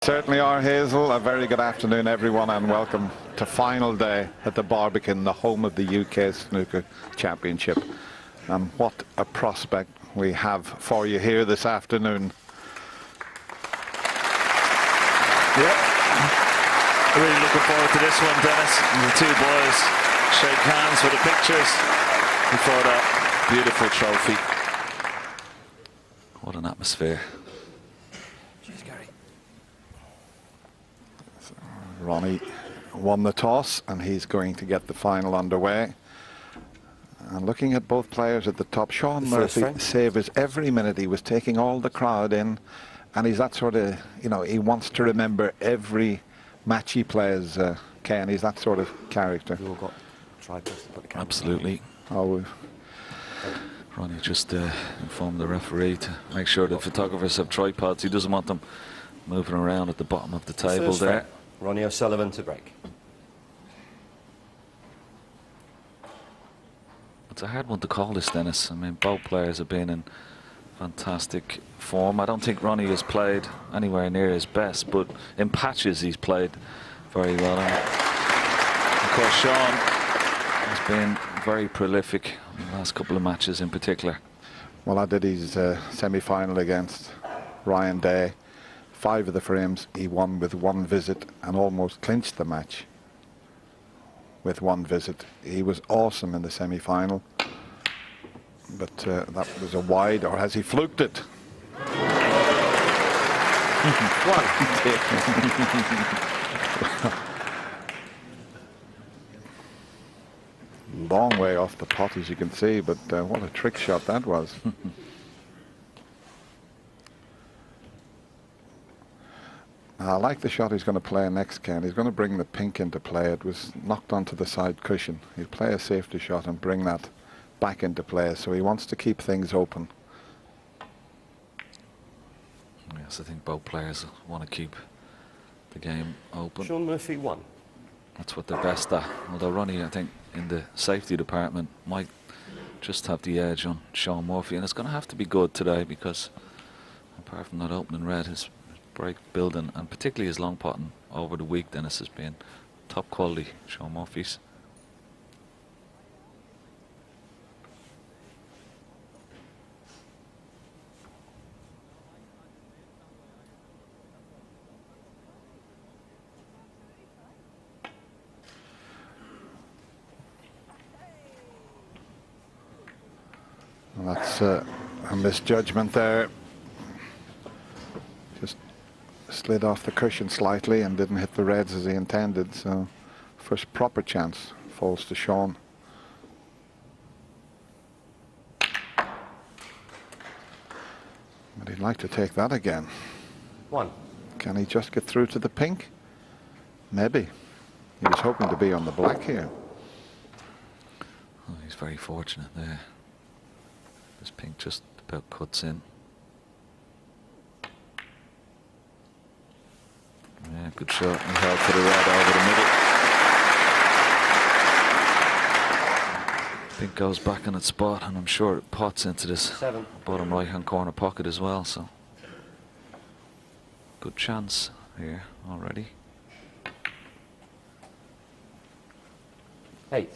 Certainly are, Hazel. A very good afternoon, everyone, and welcome to final day at the Barbican, the home of the UK Snooker Championship. And what a prospect we have for you here this afternoon. Yeah, really looking forward to this one, Dennis. And the two boys shake hands for the pictures before that beautiful trophy. What an atmosphere. Ronnie won the toss and he's going to get the final underway. And looking at both players at the top, Shaun Murphy savours every minute. He was taking all the crowd in, and he's that sort of, you know, he wants to remember every match he plays, Ken. He's that sort of character. You all got tripods to put the camera on. Absolutely. Oh, Ronnie just informed the referee to make sure the photographers have tripods. He doesn't want them moving around at the bottom of the table there. Ronnie OSullivan to break. It's a hard one to call this, Dennis. I mean, both players have been in fantastic form. I don't think Ronnie has played anywhere near his best, but in patches he's played very well. And of course, Shaun has been very prolific in the last couple of matches in particular. well, I did his semi-final against Ryan Day. 5 of the frames he won with 1 visit and almost clinched the match with 1 visit. He was awesome in the semi-final, but that was a wide, or has he fluked it? Long way off the pot, as you can see, but what a trick shot that was. I like the shot he's going to play next, Ken. He's going to bring the pink into play. It was knocked onto the side cushion. He'll play a safety shot and bring that back into play. So he wants to keep things open. Yes, I think both players want to keep the game open. Shaun Murphy won. That's what they're best at. Although Ronnie, I think, in the safety department might just have the edge on Shaun Murphy. And it's going to have to be good today because apart from that opening red, his break building and particularly his long potting over the week, Dennis, has been top quality. Shaun Murphy's. Well, that's a misjudgment there. Just slid off the cushion slightly and didn't hit the reds as he intended, so first proper chance falls to Shaun. But he'd like to take that again. 1. Can he just get through to the pink? Maybe. He was hoping to be on the black here. Oh, he's very fortunate there. This pink just about cuts in. Yeah, good shot. He held for the red over the middle. Pink goes back in its spot, and I'm sure it pots into this 7. bottom right-hand corner pocket as well. So good chance here already. 8.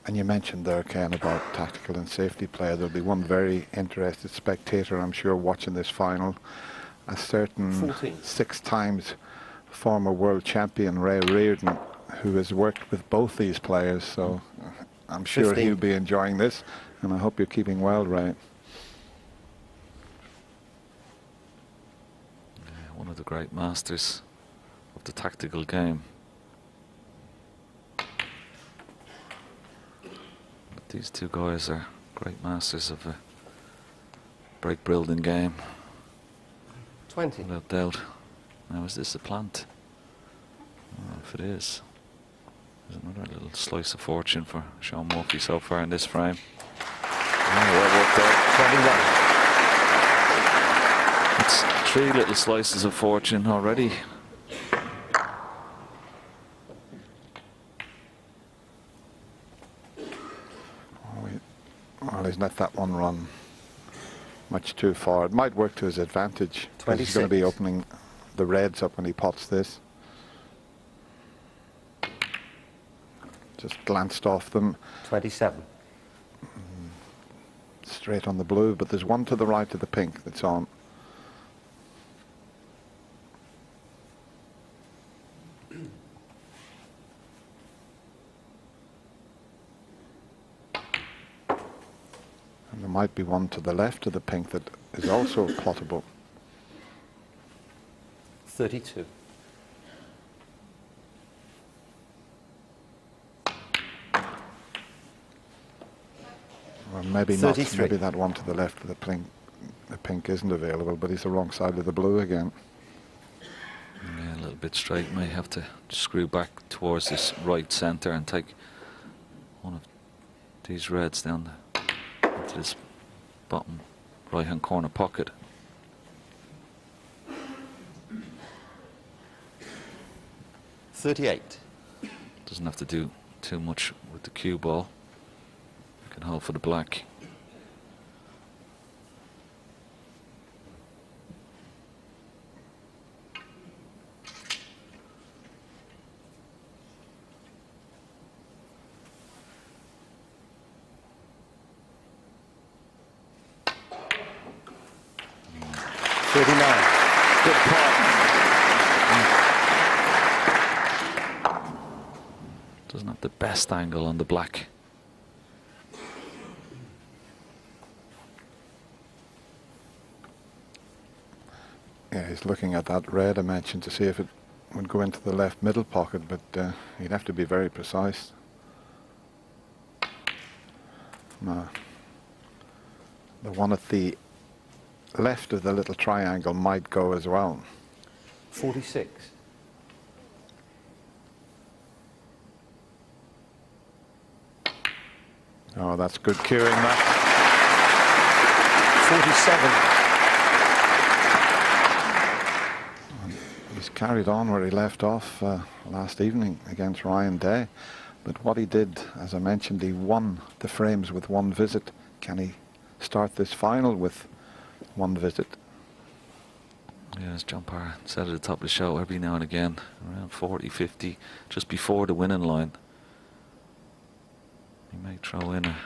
And you mentioned there, Ken, about tactical and safety play. There'll be one very interested spectator, I'm sure, watching this final. A certain 14. 6 times former world champion Ray Reardon, who has worked with both these players. So I'm sure 15. he'll be enjoying this. And I hope you're keeping well, Ray. Yeah, one of the great masters of the tactical game. These two guys are great masters of a break building game. 20. Without doubt. Now, is this a plant? I don't know if it is. There's another little slice of fortune for Shaun Murphy so far in this frame. Oh, well worked out. 21. It's 3 little slices of fortune already. Well, he's let that one run much too far. It might work to his advantage. He's going to be opening the reds up when he pots this. Just glanced off them. 27. Straight on the blue, but there's one to the right of the pink that's on. And there might be one to the left of the pink that is also plottable. 32. Well, maybe not. Maybe that one to the left of the pink isn't available, but he's the wrong side of the blue again. Yeah, a little bit straight. May have to screw back towards this right centre and take one of these reds down into this bottom right-hand corner pocket. $38. Doesn't have to do too much with the cue ball. You can hold for the black. Good pot. Doesn't have the best angle on the black. Yeah, he's looking at that red I mentioned to see if it would go into the left middle pocket, but he'd have to be very precise. No. The one at the left of the little triangle might go as well. 46. Oh, that's good cueing, that. 47. He's carried on where he left off last evening against Ryan Day. But what he did, as I mentioned, he won the frames with one visit. Can he start this final with one visit? Yeah, as John Parr said at the top of the show, every now and again, around 40, 50, just before the winning line, he may throw in a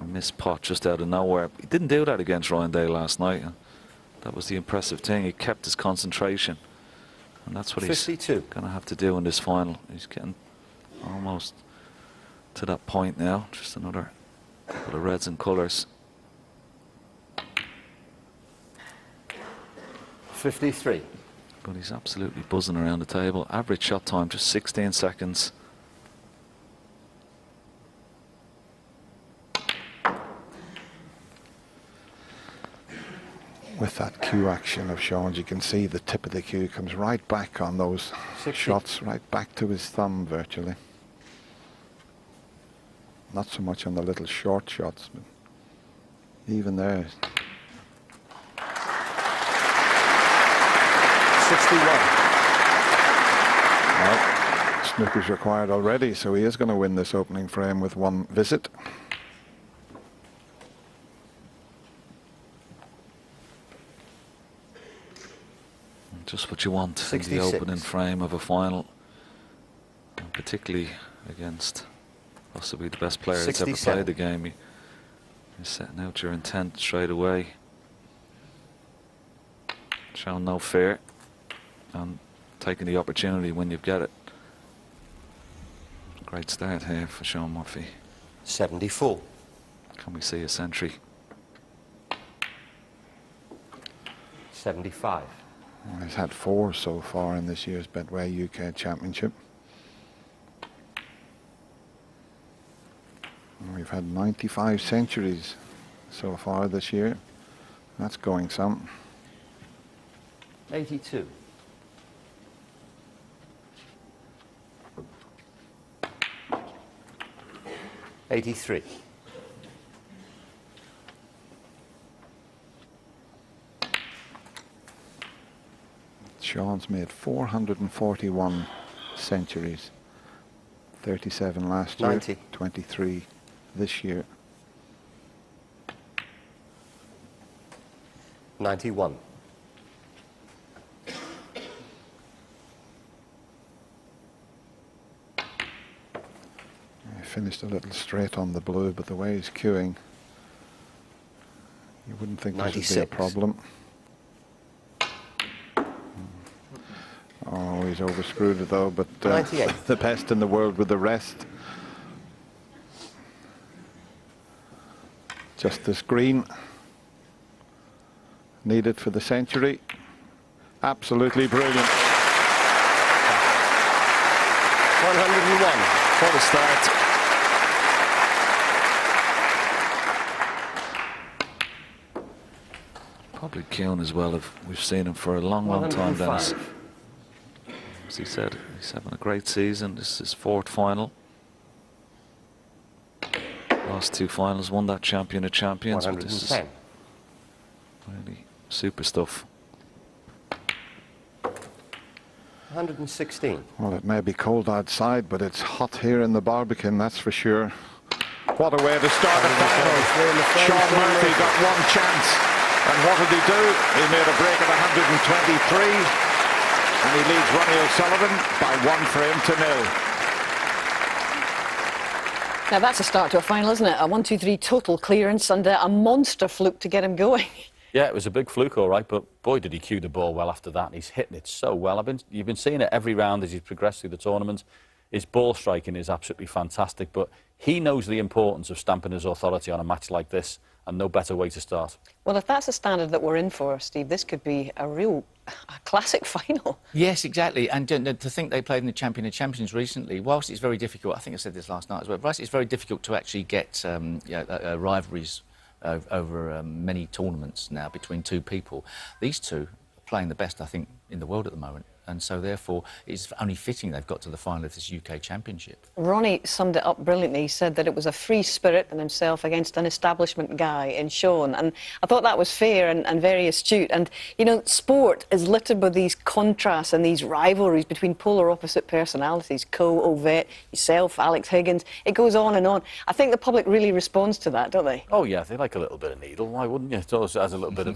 missed pot just out of nowhere. He didn't do that against Ryan Day last night. That was the impressive thing. He kept his concentration. And that's what 52. He's going to have to do in this final. He's getting almost to that point now. Just another couple of reds and colours. 53. But he's absolutely buzzing around the table. Average shot time, just 16 seconds. With that cue action of Shaun's, you can see the tip of the cue comes right back on those 60. shots, right back to his thumb virtually. Not so much on the little short shots, but even there. 61. Well, snooker's required already, so he is going to win this opening frame with one visit. Just what you want 66. in the opening frame of a final, and particularly against possibly the best player that's ever played the game. You're setting out your intent straight away, showing no fear, and taking the opportunity when you get it. Great start here for Shaun Murphy. 74. Can we see a century? 75. Well, he's had 4 so far in this year's Betway UK Championship. And we've had 95 centuries so far this year. That's going some. 82. $83. Shaun's made 441 centuries. 37 last year, 90. 23 this year. 91. He finished a little straight on the blue, but the way he's cueing, you wouldn't think this would be a problem. Oh, he's overscrewed it though, but the best in the world with the rest. Just this green needed for the century. Absolutely brilliant. 101. What a start. Probably Keown as well. We've seen him for a long, long time, Dennis. As he said, he's having a great season. This is his 4th final. Last 2 finals, won that Champion of Champions. 110. This is really super stuff. 116. Well, it may be cold outside, but it's hot here in the Barbican, that's for sure. What a way to start a final. Shaun Murphy got one chance. And what did he do? He made a break at 123. And he leads Ronnie O'Sullivan by 1 frame to 0. Now that's a start to a final, isn't it? A 1-2-3 total clearance and a monster fluke to get him going. Yeah, it was a big fluke, all right, but boy, did he cue the ball well after that. He's hitting it so well. You've been seeing it every round as he's progressed through the tournament. His ball striking is absolutely fantastic, but he knows the importance of stamping his authority on a match like this, and no better way to start. Well, if that's the standard that we're in for, Steve, this could be a real classic final. Yes, exactly. And to think they played in the Champion of Champions recently, whilst it's very difficult, I think I said this last night as well, whilst it's very difficult to actually get rivalries over many tournaments now between 2 people, these 2 are playing the best, I think, in the world at the moment. And so, therefore, it's only fitting they've got to the final of this UK Championship. Ronnie summed it up brilliantly. He said that it was a free spirit in himself against an establishment guy in Shaun. And I thought that was fair and very astute. And, you know, sport is littered with these contrasts and these rivalries between polar opposite personalities. Ovett, yourself, Alex Higgins. It goes on and on. I think the public really responds to that, don't they? Oh, yeah, they like a little bit of needle. Why wouldn't you? It always has a little bit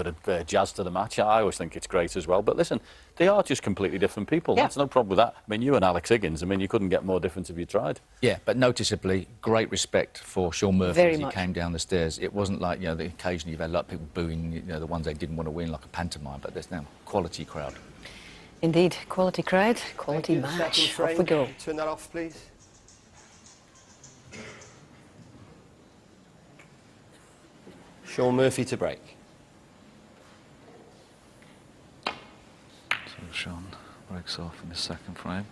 of jazz to the match. I always think it's great as well. But listen, they are just completely different people. Yeah. That's no problem with that. I mean, you and Alex Higgins, I mean, you couldn't get more different if you tried. Yeah, but noticeably, great respect for Shaun Murphy as he came down the stairs. It wasn't like, you know, occasionally you've had a lot of people booing, you know, the ones they didn't want to win, like a pantomime, but there's now quality crowd. Indeed, quality crowd, quality match. Off we go. Turn that off, please. Shaun Murphy to break. So Shaun breaks off in the 2nd frame.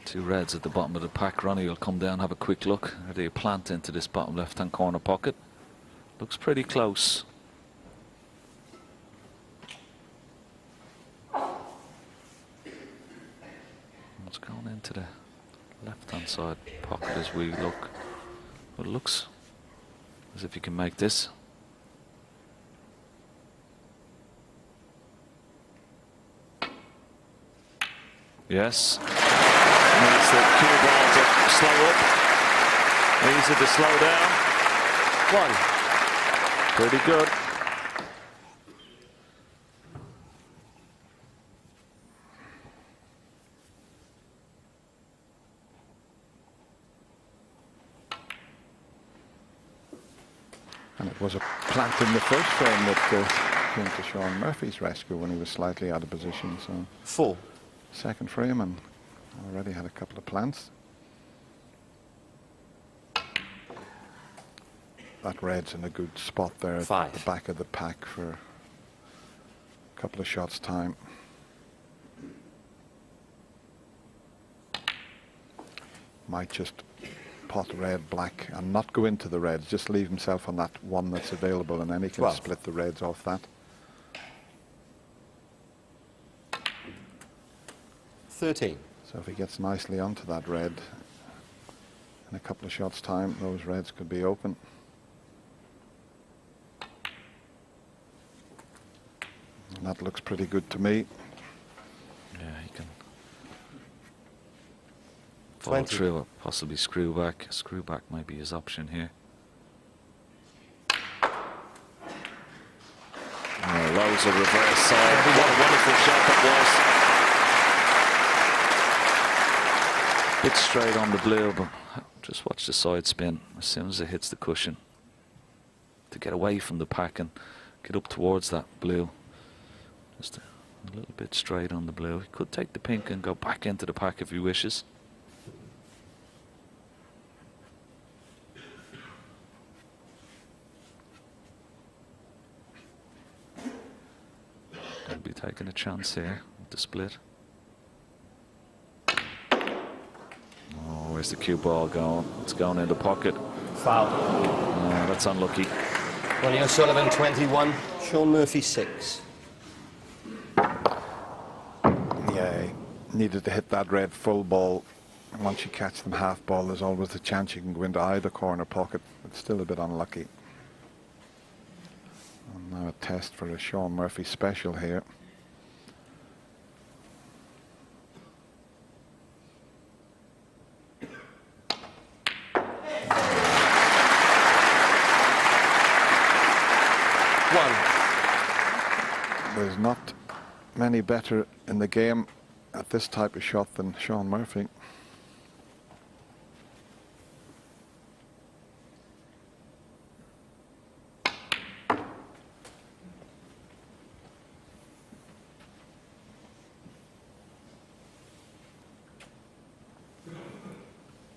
Two reds at the bottom of the pack. Ronnie will come down, have a quick look. How do you plant into this bottom left-hand corner pocket? Looks pretty close. It's going into the left-hand side pocket as we look. Well, it looks as if you can make this. Yes. Needs the cue ball to slow up. Easy to slow down. 1. Pretty good. And it was a plant in the 1st frame that came to Shaun Murphy's rescue when he was slightly out of position. So 4. 2nd frame and already had a couple of plants. That red's in a good spot there at the back of the pack for a couple of shots time. Might just pot red, black, and not go into the reds. Just leave himself on that one that's available, and then he can split the reds off that. 13. So if he gets nicely onto that red, in a couple of shots time, those reds could be open. And that looks pretty good to me. Yeah, he can follow 20. through or possibly screw back. Screw back might be his option here. Oh, loads of reverse side. What a wonderful shot that was. Bit straight on the blue, but just watch the side spin as soon as it hits the cushion. To get away from the pack and get up towards that blue. Just a little bit straight on the blue. He could take the pink and go back into the pack if he wishes. He'll be taking a chance here with the split. Oh, where's the cue ball going? It's going in the pocket. Foul. Oh, that's unlucky. Ronnie O'Sullivan 21, Shaun Murphy 6. Yeah, he needed to hit that red full ball. And once you catch them half ball, there's always a chance you can go into either corner pocket. It's still a bit unlucky. And now a test for a Shaun Murphy special here. There's not many better in the game at this type of shot than Shaun Murphy.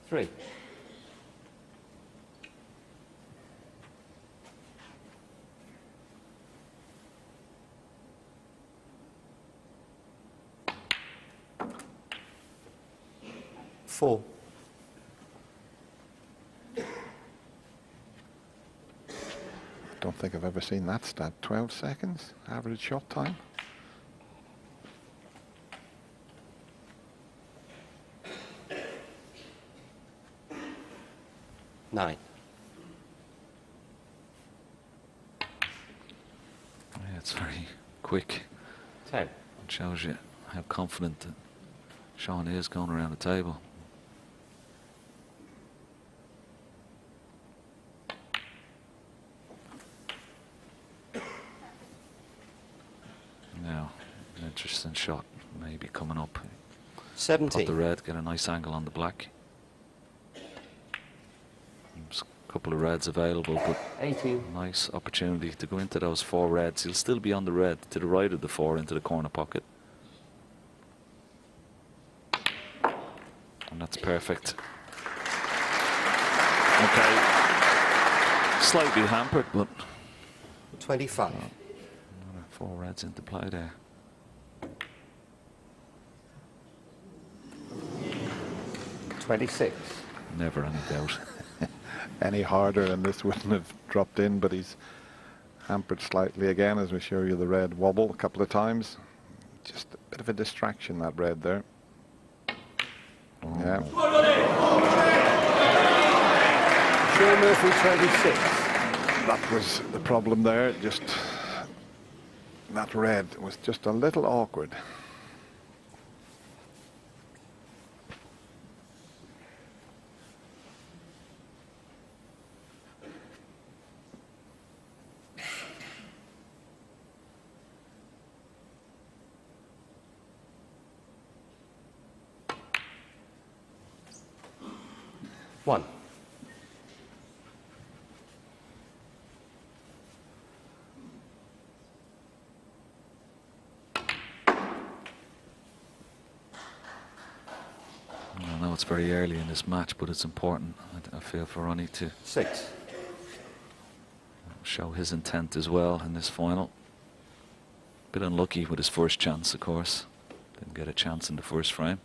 Three. Four. I don't think I've ever seen that stat. 12 seconds average shot time. Nine. Yeah, it's very quick. 10. It shows you how confident that Shaun is going around the table. Now, an interesting shot maybe coming up. 17. Pop the red, get a nice angle on the black. There's a couple of reds available, but 18. nice opportunity to go into those four reds. He'll still be on the red to the right of the four into the corner pocket. And that's perfect. Okay. Slightly hampered, but 25. four reds into play there. $26. Never any doubt. Any harder and this wouldn't have dropped in, but he's hampered slightly again as we show you the red wobble a couple of times. Just a bit of a distraction, that red there. Oh. Yeah. Shaun Murphy 26. That was the problem there. Just that red was just a little awkward. One. I know it's very early in this match, but it's important, I feel, for Ronnie to 6. show his intent as well in this final. Bit unlucky with his first chance, of course. Didn't get a chance in the first frame.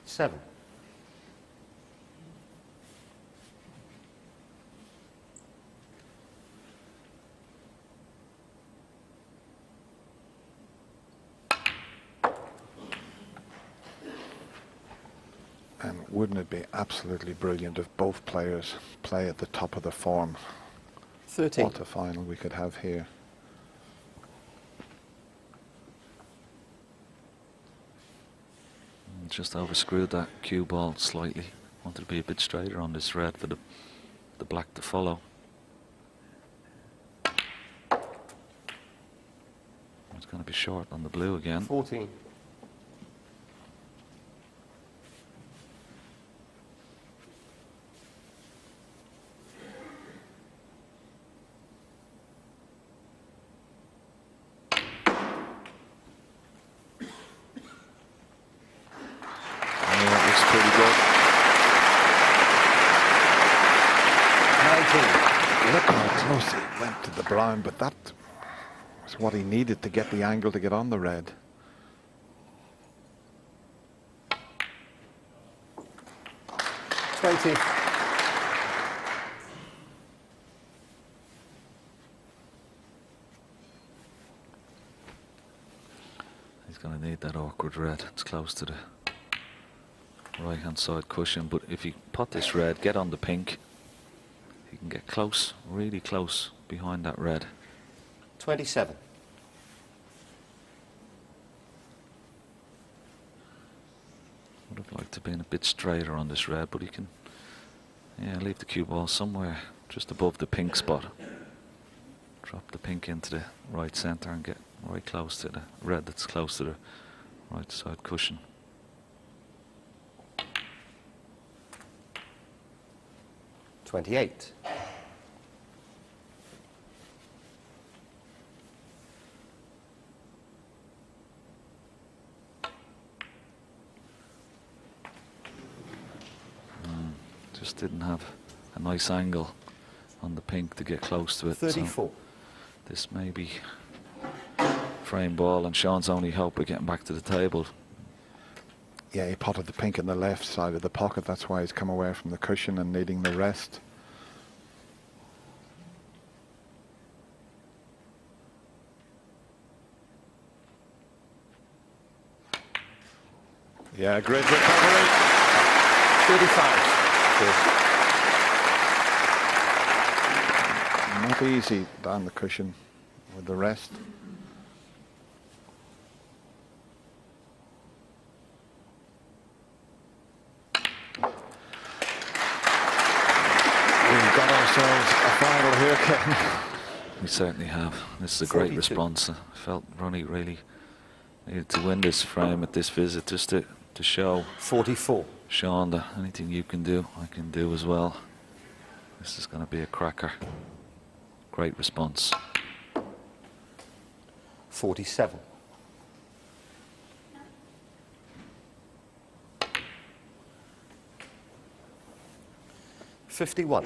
Seven. And wouldn't it be absolutely brilliant if both players play at the top of the form? 13. What a final we could have here. Just overscrewed that cue ball slightly. Wanted to be a bit straighter on this red for the black to follow. It's going to be short on the blue again. 14. Pretty good. 19. Look how close he went to the brown, but that was what he needed to get the angle to get on the red. Twenty. He's going to need that awkward red. It's close to the right hand side cushion, but if you pot this red, get on the pink, you can get close, really close behind that red. 27. Would have liked to have been a bit straighter on this red, but you can, yeah, leave the cue ball somewhere just above the pink spot. Drop the pink into the right centre and get right close to the red that's close to the right side cushion. 28. Just didn't have a nice angle on the pink to get close to it. 34. So this may be frame ball and Shaun's only hope of getting back to the table. Yeah, he potted the pink in the left side of the pocket. That's why he's come away from the cushion and needing the rest. Yeah, great recovery. 35. Not easy down the cushion with the rest. We've got ourselves a final here, Ken. We certainly have. This is a great 42. response. I felt Ronnie really needed to win this frame at this visit just to show 44. Shaun that anything you can do, I can do as well. This is going to be a cracker. Great response. 47. $51.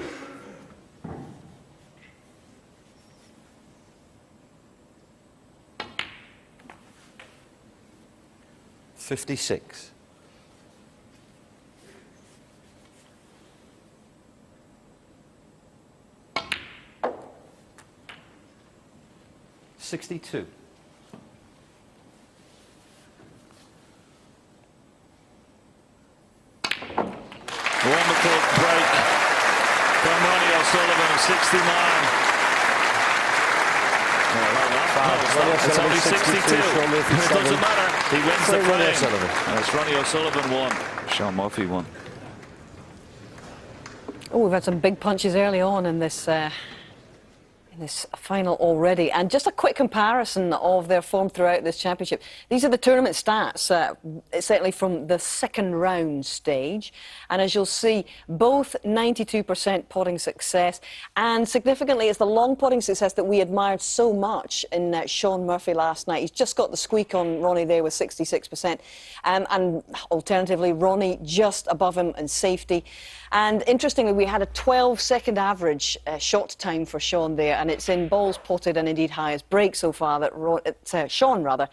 56. 62. Wonderful break from Ronnie OSullivan of 69. It's only 62. It doesn't matter. He wins the frame. And it's Ronnie OSullivan won. Shaun Murphy won. Oh, we've had some big punches early on in this final already. And just a quick comparison of their form throughout this championship. These are the tournament stats, certainly from the second round stage. And as you'll see, both 92% potting success. And significantly, it's the long potting success that we admired so much in Shaun Murphy last night. He's just got the squeak on Ronnie there with 66%. And alternatively, Ronnie just above him in safety. And interestingly, we had a 12-second average shot time for Shaun there, and it's in balls potted and indeed highest break so far that Shaun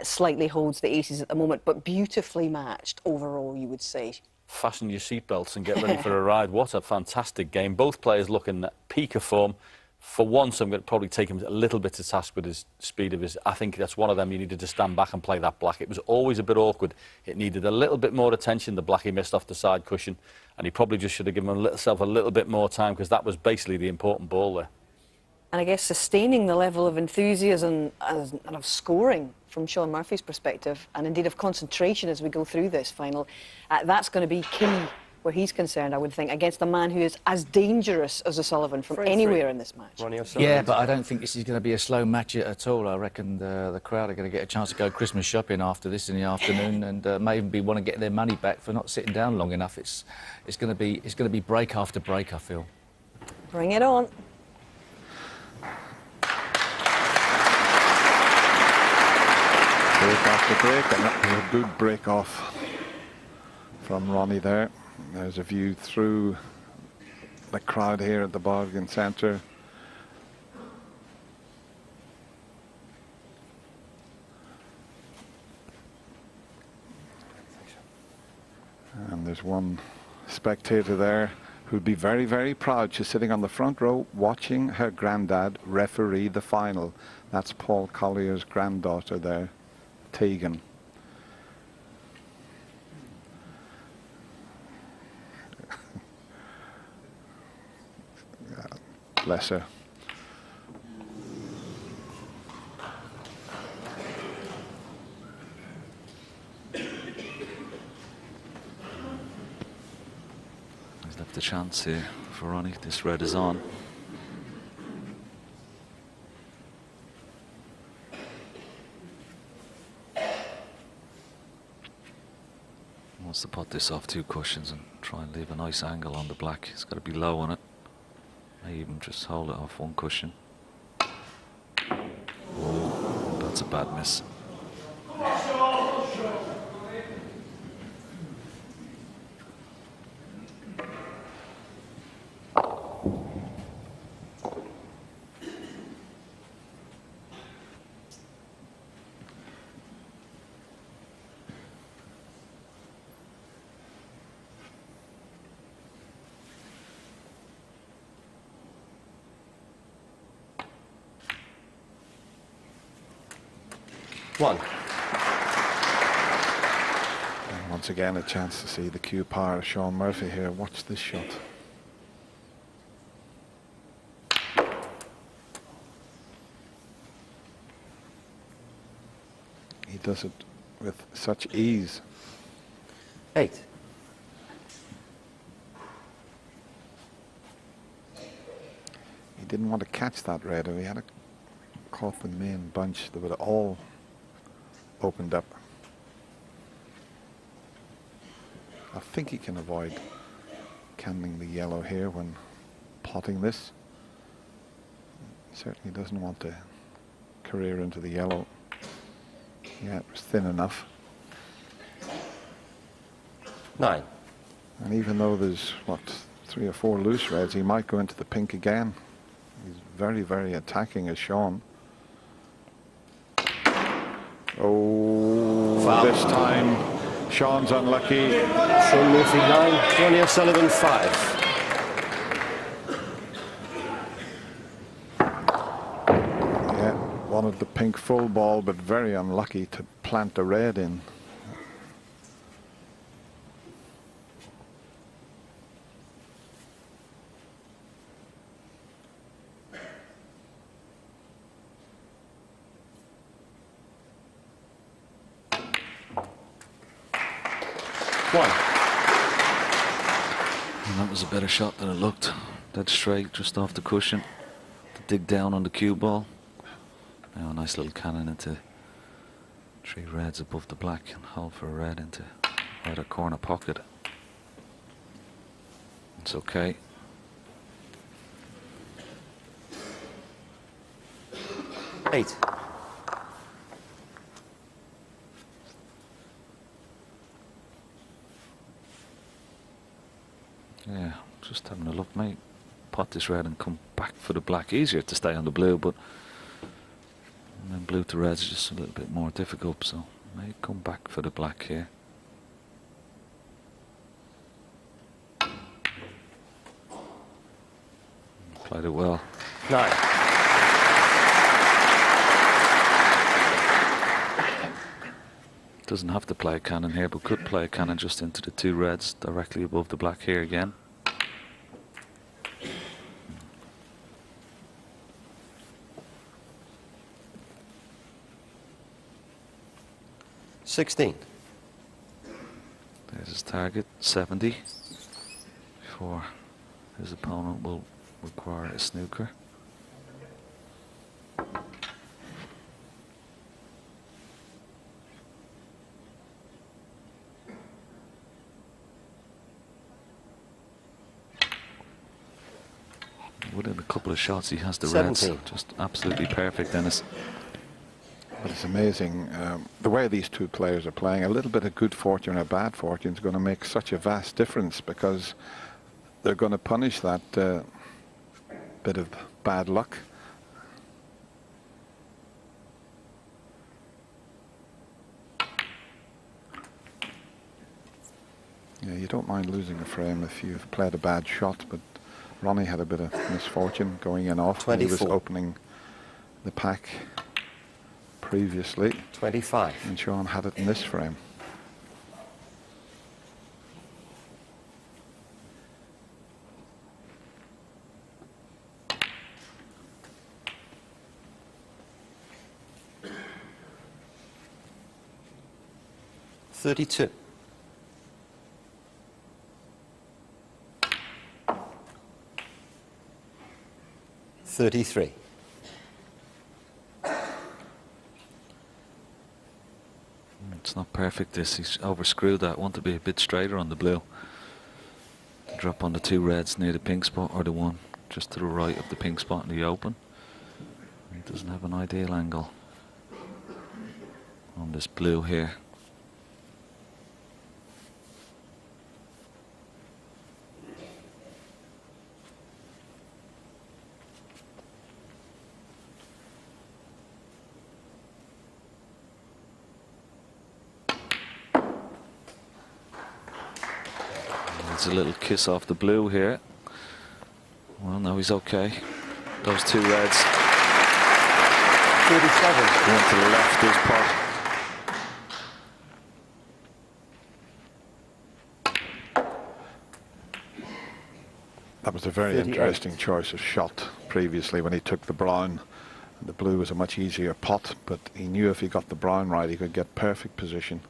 slightly holds the aces at the moment, but beautifully matched overall, you would say. Fasten your seatbelts and get ready for a ride. What a fantastic game. Both players looking at peak of form. For once, I'm going to probably take him a little bit to task with his speed of his. I think that's one of them you needed to stand back and play that black. It was always a bit awkward. It needed a little bit more attention. The black he missed off the side cushion, and he probably just should have given himself a little bit more time because that was basically the important ball there. and I guess sustaining the level of enthusiasm and of scoring from Shaun Murphy's perspective, and indeed of concentration as we go through this final, that's going to be key where he's concerned, I would think, against a man who is as dangerous as O'Sullivan from anywhere in this match. Ronnie O'Sullivan. Yeah, but I don't think this is going to be a slow match at all. I reckon the crowd are going to get a chance to go Christmas shopping after this in the afternoon, and may even want to get their money back for not sitting down long enough. It's going to be break after break, I feel. Bring it on. Break after break, and that was a good break off from Ronnie there. There's a view through the crowd here at the Bargain Centre. And there's one spectator there who'd be very, very proud. She's sitting on the front row watching her granddad referee the final. That's Paul Collier's granddaughter there, Tegan. Bless her. He's left a chance here for Ronnie. This red is on. Wants to put this off 2 cushions and try and leave a nice angle on the black. It's got to be low on it. May even just hold it off 1 cushion. Oh, that's a bad miss. One. And once again, a chance to see the cue power of Shaun Murphy here. Watch this shot. He does it with such ease. 8. He didn't want to catch that red. If he had caught the main bunch, they would have all opened up. I think he can avoid canning the yellow here when potting this. He certainly doesn't want to career into the yellow. Yeah, it was thin enough. 9. And even though there's, what, 3 or 4 loose reds, he might go into the pink again. He's very, very attacking as Shaun. Oh, Foul. This time Shaun's unlucky. Shaun Murphy 9, Ronnie O'Sullivan 5. Yeah, wanted the pink full ball, but very unlucky to plant the red in. And that was a better shot than it looked. Dead straight, just off the cushion. To dig down on the cue ball. Now a nice little cannon into 3 reds above the black and hold for a red into either corner pocket. It's okay. 8. Yeah, just having a look, mate. Pot this red and come back for the black. Easier to stay on the blue, but and then blue to red's just a little bit more difficult, so may come back for the black here. Played it well. 9. Doesn't have to play a cannon here, but could play a cannon just into the 2 reds directly above the black here again. 16. There's his target, 70, before his opponent will require a snooker. Within a couple of shots, he has the 17. reds. Just absolutely perfect, Dennis. But it's amazing the way these two players are playing. A little bit of good fortune or bad fortune is going to make such a vast difference, because they're going to punish that bit of bad luck. Yeah, you don't mind losing a frame if you've played a bad shot, but Ronnie had a bit of misfortune going in off when he was opening the pack previously. 25. And Shaun had it in this frame. $32. 33. It's not perfect, this. He's overscrewed that. Want to be a bit straighter on the blue. Drop on the two reds near the pink spot, or the one just to the right of the pink spot in the open. He doesn't have an ideal angle on this blue here. There's a little kiss off the blue here. Well, no, he's okay. Those two reds. 37. One to the left is pot. That was a very 38. interesting choice of shot previously when he took the brown. The blue was a much easier pot, but he knew if he got the brown right, he could get perfect position.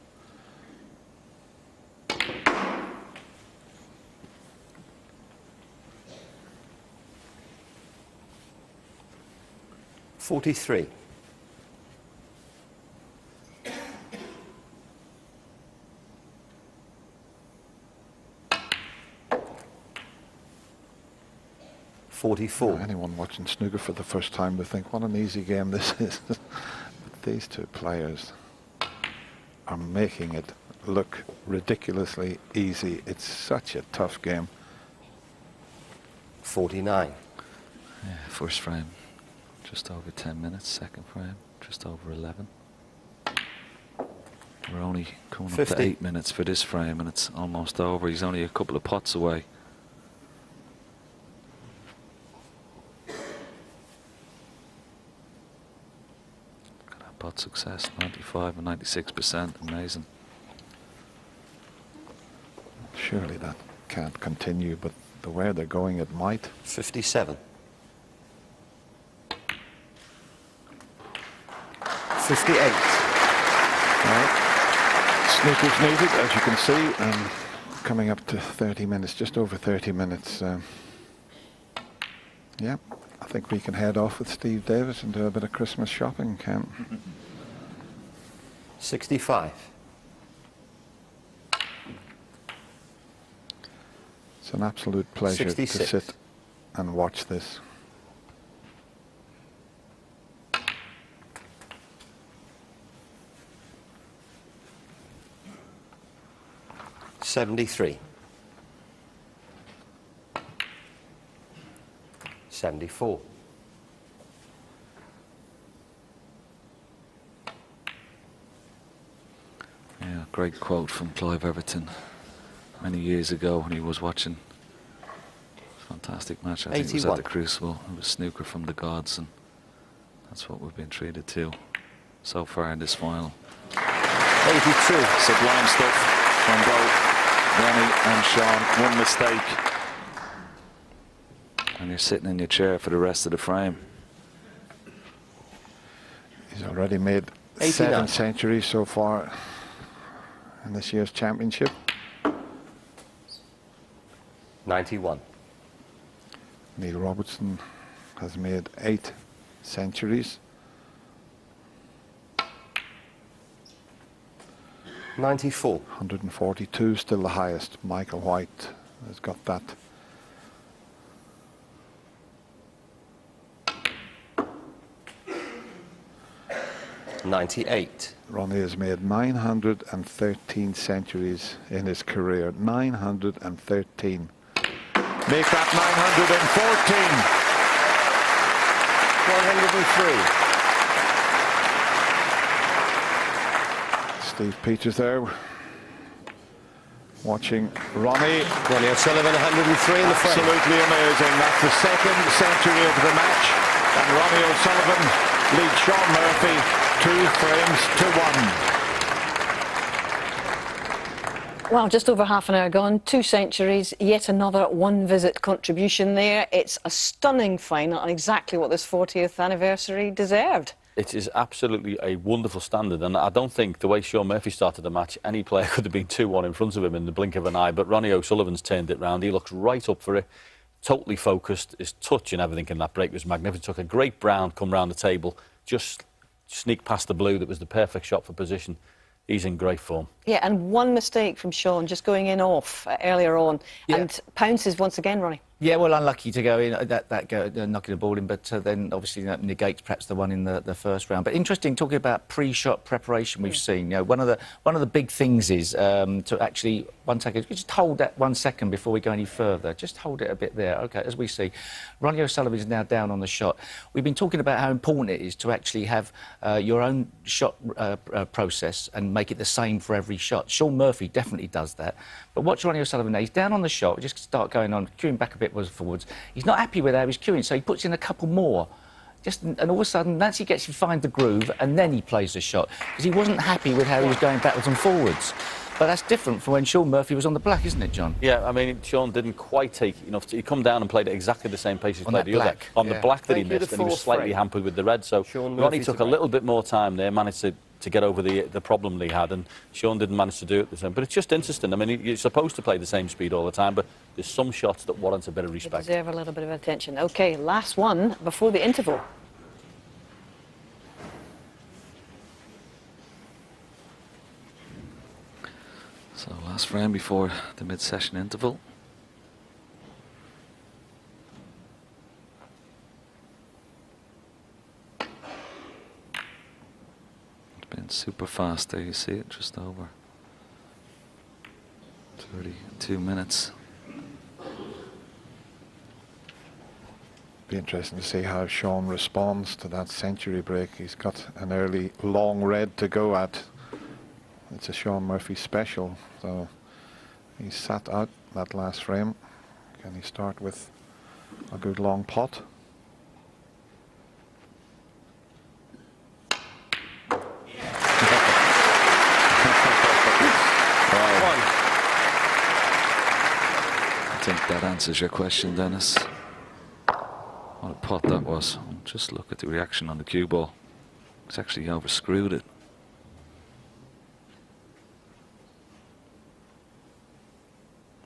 43. 44. Anyone watching snooker for the first time would think, what an easy game this is. But these two players are making it look ridiculously easy. It's such a tough game. 49. Yeah, first frame, just over 10 minutes. Second frame, just over 11. We're only coming up 50. to 8 minutes for this frame, and it's almost over. He's only a couple of pots away. Pot success, 95 and 96%. Amazing. Surely that can't continue, but the way they're going, it might. 57. 58. Snooker's needed, as you can see, and coming up to 30 minutes, just over 30 minutes. Yeah, I think we can head off with Steve Davis and do a bit of Christmas shopping, Ken. 65. It's an absolute pleasure 66. to sit and watch this. $73. 74. Yeah, great quote from Clive Everton many years ago when he was watching. Fantastic match. I think it was at 81. the Crucible. It was snooker from the gods, and that's what we've been treated to so far in this final. 82. Sublime stuff from both Ronnie and Shaun. One mistake, and you're sitting in your chair for the rest of the frame. He's already made 89. 7 centuries so far. in this year's championship. 91. Neil Robertson has made 8 centuries. 94. 142, still the highest. Michael White has got that. '98. Ronnie has made 913 centuries in his career. 913. Make that 914. 103. Steve Peters there, watching Ronnie. Ronnie O'Sullivan, 103 in the frame. Absolutely amazing. That's the second century of the match. And Ronnie O'Sullivan leads Shaun Murphy 2 frames to 1. Well, just over half an hour gone, 2 centuries, yet another one-visit contribution there. It's a stunning final and exactly what this 40th anniversary deserved. It is absolutely a wonderful standard, and I don't think the way Shaun Murphy started the match, any player could have been 2-1 in front of him in the blink of an eye, but Ronnie O'Sullivan's turned it round. He looks right up for it, totally focused. His touch and everything in that break was magnificent. Took a great brown, come round the table, just sneaked past the blue. That was the perfect shot for position. He's in great form. Yeah, and one mistake from Shaun, just going in off earlier on, and pounces once again, Ronnie. Yeah, well, unlucky to go in, knocking the ball in, but then obviously that negates perhaps the one in the first round. But interesting, talking about pre-shot preparation we've seen. You know, one of the big things is to actually, one second, just hold that 1 second before we go any further. Just hold it a bit there. OK, as we see, Ronnie O'Sullivan is now down on the shot. We've been talking about how important it is to actually have your own shot process and make it the same for every shot. Shaun Murphy definitely does that. But watch Ronnie O'Sullivan now. He's down on the shot. Just start going on, queuing back a bit forwards. He's not happy with how he's queuing, so he puts in a couple more. And all of a sudden, once he finds the groove, and then he plays the shot. Because he wasn't happy with how he was going backwards and forwards. But that's different from when Shaun Murphy was on the black, isn't it, John? Yeah, I mean, Shaun didn't quite take enough. He come down and played at exactly the same pace as played the other. On the black that he missed, and he was slightly hampered with the red. So Ronnie took a little bit more time there, managed to get over the problem that he had, and Shaun didn't manage to do it the same. But it's just interesting. I mean, you're supposed to play the same speed all the time, but there's some shots that warrant a bit of respect. They deserve a little bit of attention. OK, last one before the interval. So last frame before the mid-session interval. It's been super fast there, you see it, just over 32 minutes. Be interesting to see how Shaun responds to that century break. He's got an early long red to go at. It's a Shaun Murphy special, so he sat out that last frame. Can he start with a good long pot? I think that answers your question, Dennis. What a pot that was. Just look at the reaction on the cue ball. It's actually overscrewed it.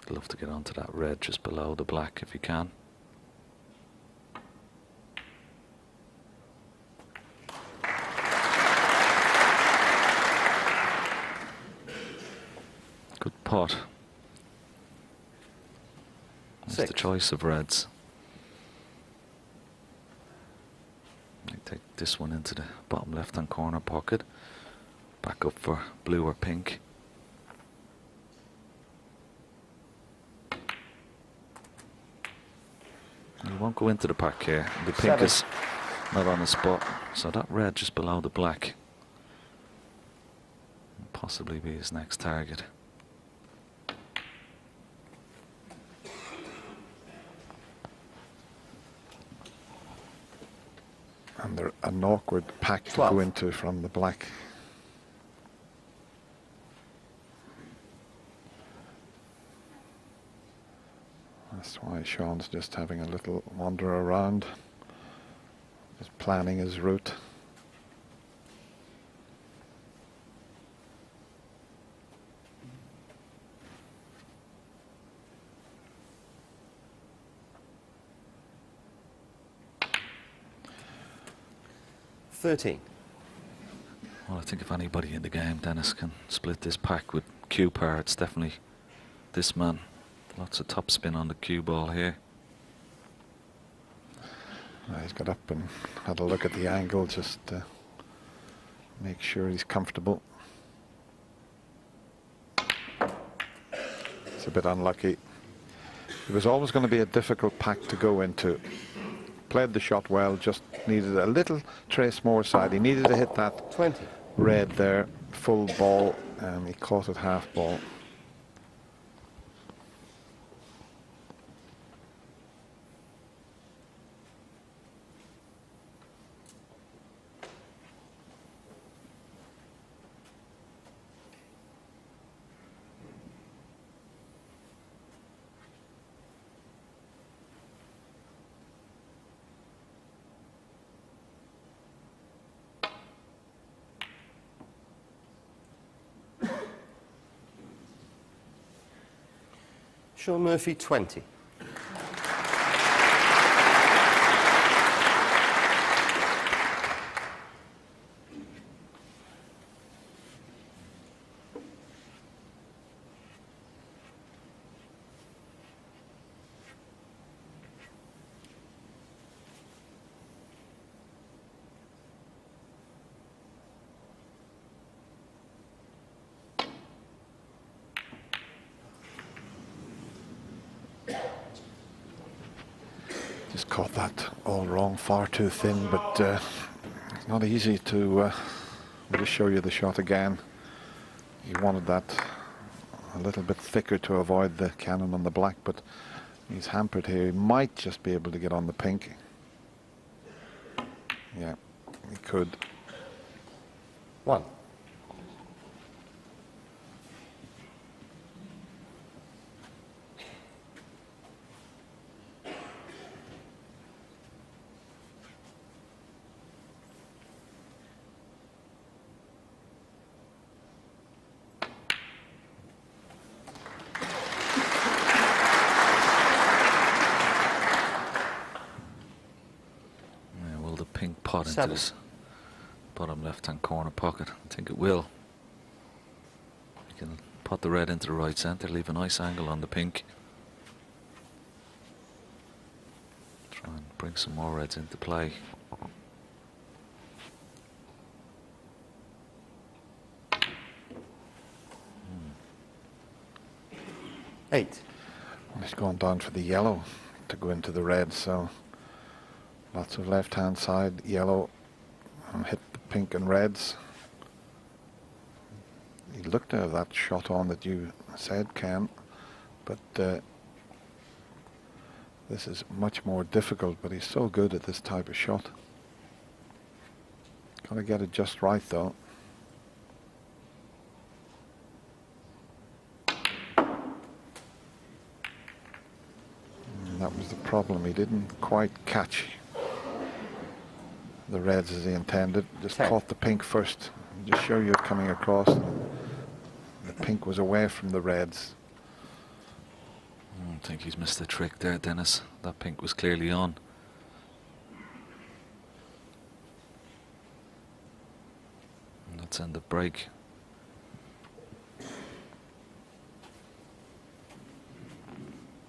I'd love to get onto that red just below the black if you can. Good pot. That's the choice of reds. I take this one into the bottom left-hand corner pocket. Back up for blue or pink. You won't go into the pack here. The pink is not on the spot, so that red just below the black will possibly be his next target. And they're an awkward pack to go into from the black. That's why Shaun's just having a little wander around, just planning his route. 13. Well, I think if anybody in the game, Dennis, can split this pack with cue power, it's definitely this man. Lots of top spin on the cue ball here. He's got up and had a look at the angle just to make sure he's comfortable. It's a bit unlucky. It was always going to be a difficult pack to go into. Played the shot well, just needed a little trace more side. He needed to hit that 20. Red there, full ball, and he caught it half ball. Shaun Murphy, 20. Just caught that all wrong, far too thin, but it's not easy to I'll just show you the shot again. He wanted that a little bit thicker to avoid the cannon on the black, but he's hampered here. He might just be able to get on the pink. Yeah, he could. 1. Pot into 7. this bottom left-hand corner pocket. I think it will. You can pot the red into the right centre, leave a nice angle on the pink. Try and bring some more reds into play. Eight. He's gone down for the yellow to go into the red, so lots of left-hand side yellow and hit the pink and reds. He looked to have that shot on that you said, Ken, but this is much more difficult, but he's so good at this type of shot. Got to get it just right though. And that was the problem. He didn't quite catch the reds as he intended. Just 10. caught the pink first. Just show you it coming across. The pink was away from the reds. I think he's missed the trick there, Dennis. That pink was clearly on. And that's end the break.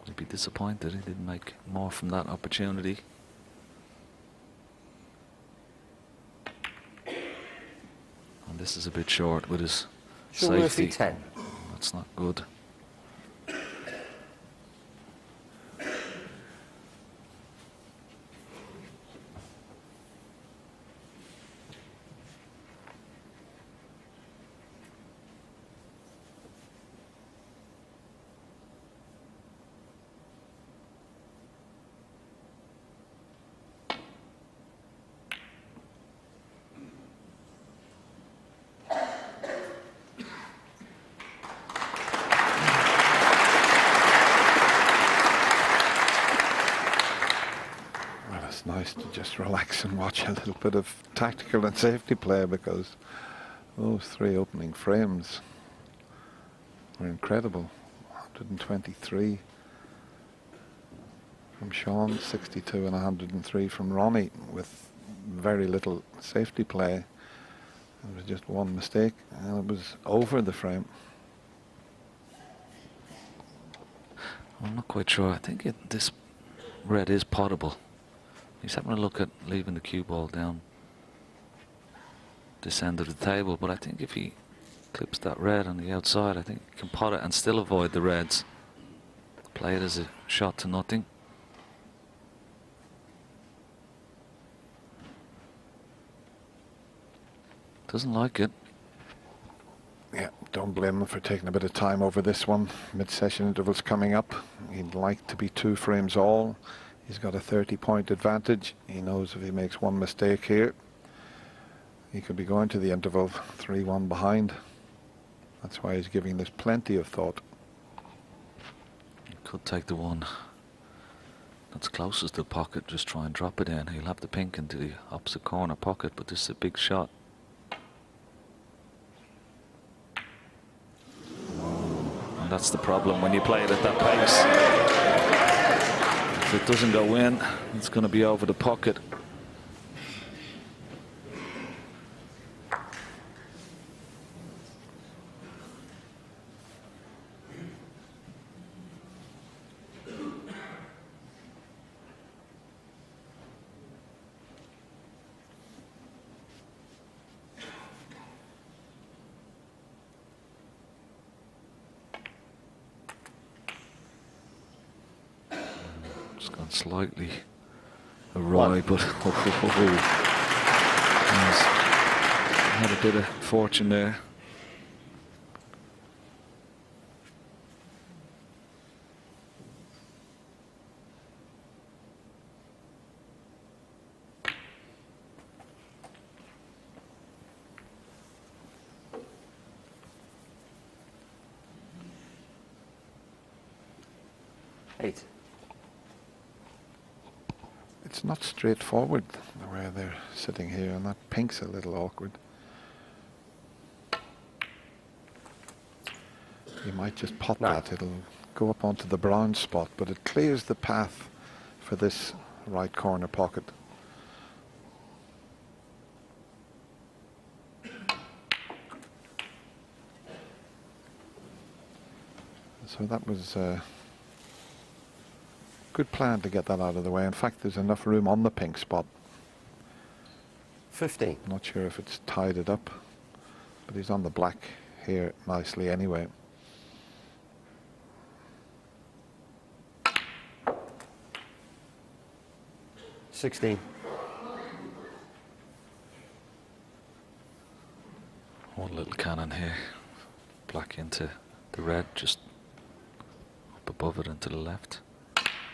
He'd be disappointed he didn't make more from that opportunity. And this is a bit short with his Shaun Murphy, safety. 10. That's not good. It's nice to just relax and watch a little bit of tactical and safety play, because those 3 opening frames were incredible. 123 from Shaun, 62 and 103 from Ronnie, with very little safety play. It was just one mistake and it was over the frame. I'm not quite sure. I think this red is potable. He's having a look at leaving the cue ball down this end of the table, but I think if he clips that red on the outside, I think he can pot it and still avoid the reds. Play it as a shot to nothing. Doesn't like it. Yeah, don't blame him for taking a bit of time over this one. Mid-session interval's coming up. He'd like to be 2 frames all. He's got a 30-point advantage. He knows if he makes one mistake here, he could be going to the interval 3-1 behind. That's why he's giving this plenty of thought. He could take the one that's closest to the pocket, just try and drop it in. He'll have the pink into the opposite corner pocket, but this is a big shot. And that's the problem when you play it at that pace. If it doesn't go in, it's going to be over the pocket. Slightly awry, but he's had a bit of fortune there. Eight. It's not straightforward where they're sitting here, and that pink's a little awkward. You might just pot that. It'll go up onto the brown spot, but it clears the path for this right corner pocket. So that was good plan to get that out of the way. In fact, there's enough room on the pink spot. 15. Not sure if it's tied it up, but he's on the black here nicely anyway. $16. One little cannon here. Black into the red, just up above it and to the left.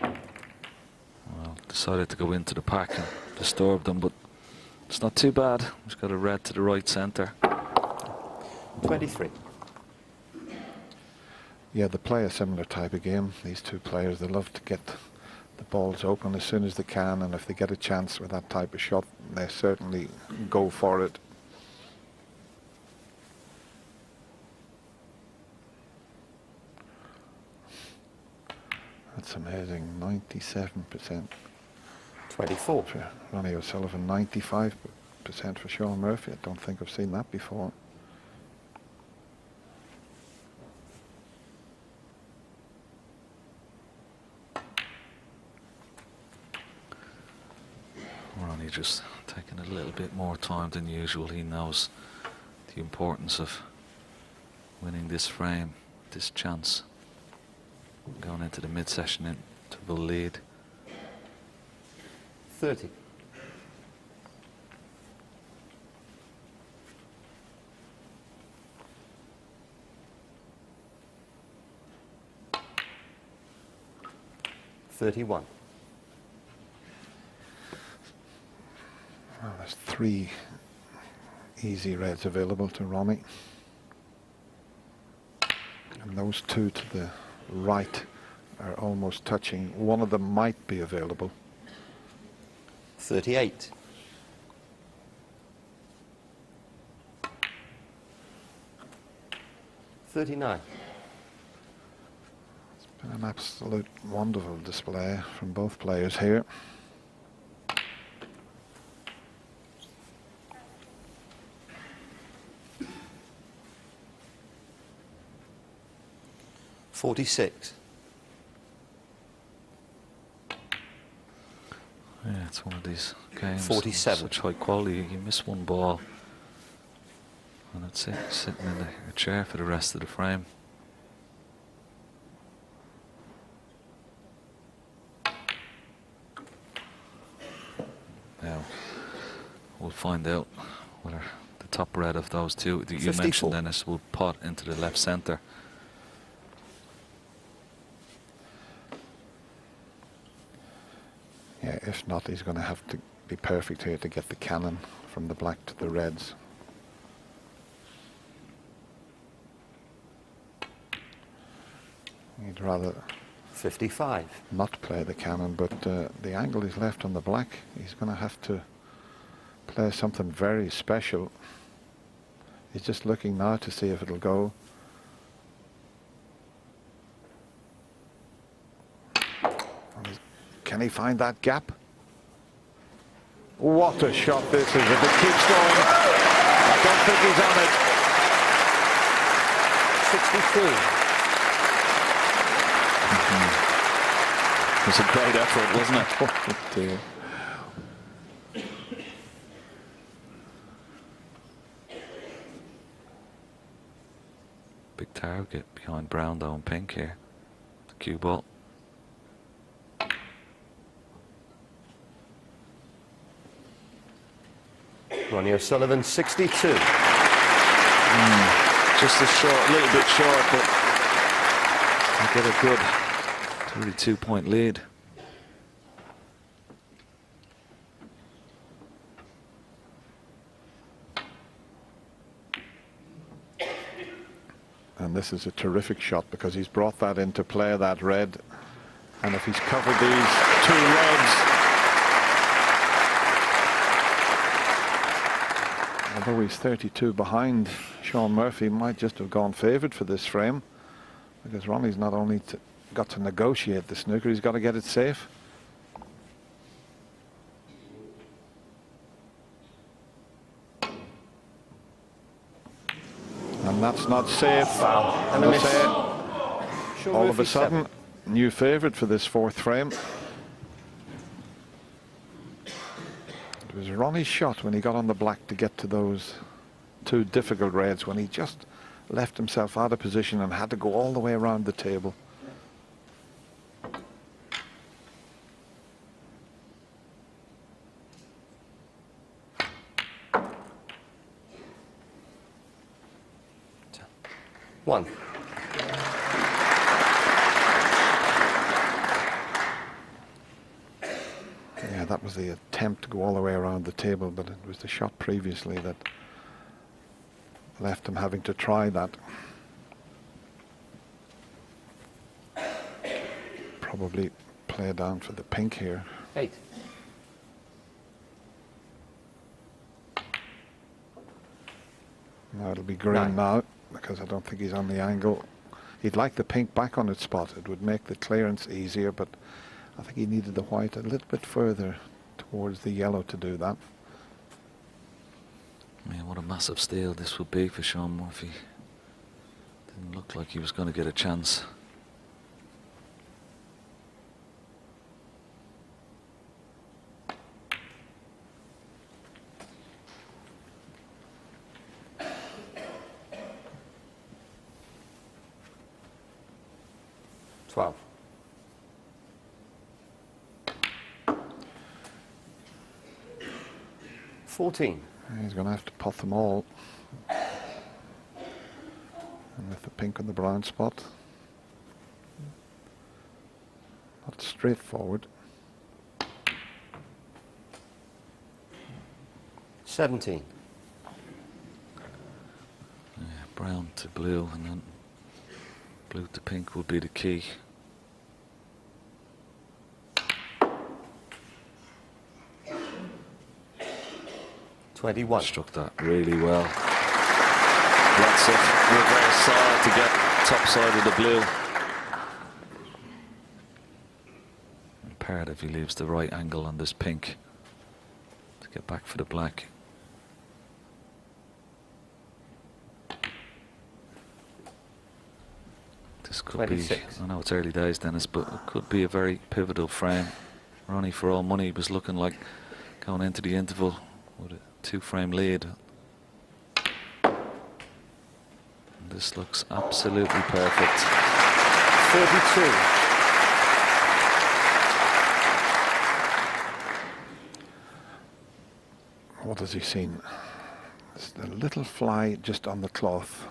Well, decided to go into the pack and disturb them, but it's not too bad. He's got a red to the right centre. 23. Yeah, they play a similar type of game. These two players, they love to get the balls open as soon as they can, and if they get a chance with that type of shot, they certainly go for it. That's amazing, 97%. 24. For Ronnie OSullivan, 95% for Shaun Murphy. I don't think I've seen that before. Ronnie just taking a little bit more time than usual. He knows the importance of winning this frame, this chance. Going into the mid-session interval lead. 30. $31. Well, there's 3 easy reds available to Ronnie. And those 2 to the right are almost touching. One of them might be available. 38. $39. It's been an absolute wonderful display from both players here. 46. Yeah, it's one of these games. 47. Such high quality. You miss one ball, and it's it, sitting in a chair for the rest of the frame. Now, we'll find out whether the top red of those two that you 54. mentioned, Dennis, will pot into the left centre. Yeah, if not, he's going to have to be perfect here to get the cannon from the black to the reds. He'd rather 55. not play the cannon, but the angle is left on the black. He's going to have to play something very special. He's just looking now to see if it'll go. Can he find that gap? What a shot this is. If it keeps going, I don't think he's on it. 63. It was a great effort, wasn't it? Oh dear. Big target behind brown though and pink here. The cue ball. Ronnie O'Sullivan, 62. Just a little bit short, but I get a good 32-point lead. And this is a terrific shot because he's brought that into play, that red. And if he's covered these two reds, although he's 32 behind, Shaun Murphy might just have gone favoured for this frame, because Ronnie's not only got to negotiate the snooker, he's got to get it safe. And that's not safe. And a miss. All of a sudden, new favourite for this fourth frame. It was Ronnie's shot when he got on the black to get to those two difficult reds, when he just left himself out of position and had to go all the way around the table. One. Yeah, that was the attempt to go all the way around the table, but it was the shot previously that left him having to try that. Probably play down for the pink here. 8. Now it'll be green 9. now, because I don't think he's on the angle. He'd like the pink back on its spot. It would make the clearance easier, but I think he needed the white a little bit further towards the yellow to do that. Man, what a massive steal this would be for Shaun Murphy. Didn't look like he was going to get a chance. Twelve. $14. He's going to have to pot them all. And with the pink on the brown spot. Not straightforward. 17. Yeah, brown to blue, and then blue to pink would be the key. Struck that really well. Lots of reverse side to get top side of the blue. Imperative he leaves the right angle on this pink to get back for the black. This could could be, I know it's early days, Dennis, but it could be a very pivotal frame. Ronnie, for all money, was looking like going into the interval with a 2-frame lead. And this looks absolutely perfect. 32. What has he seen? It's a little fly just on the cloth.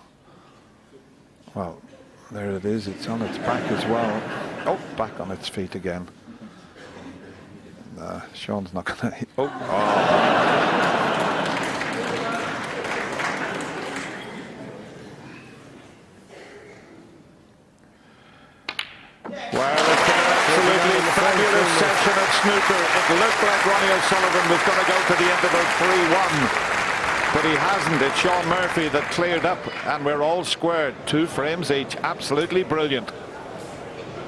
Well, there it is. It's on its back as well. Oh, back on its feet again. Shaun's not going to... Oh. Well, it's been an absolutely fabulous session at snooker. It looked like Ronnie O'Sullivan was going to go to the interval 3-1. But he hasn't. It's Shaun Murphy that cleared up, and we're all squared. 2 frames each. Absolutely brilliant.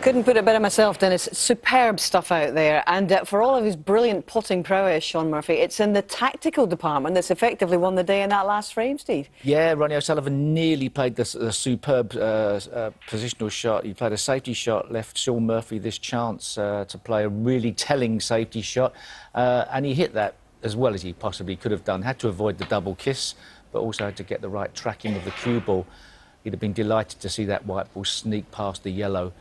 Couldn't put it better myself, Dennis. Superb stuff out there. And for all of his brilliant potting prowess, Shaun Murphy, it's in the tactical department that's effectively won the day in that last frame, Steve. Yeah, Ronnie O'Sullivan nearly played the superb positional shot. He played a safety shot, left Shaun Murphy this chance to play a really telling safety shot. And he hit that as well as he possibly could have done. Had to avoid the double kiss, but also had to get the right tracking of the cue ball. He'd have been delighted to see that white ball sneak past the yellow,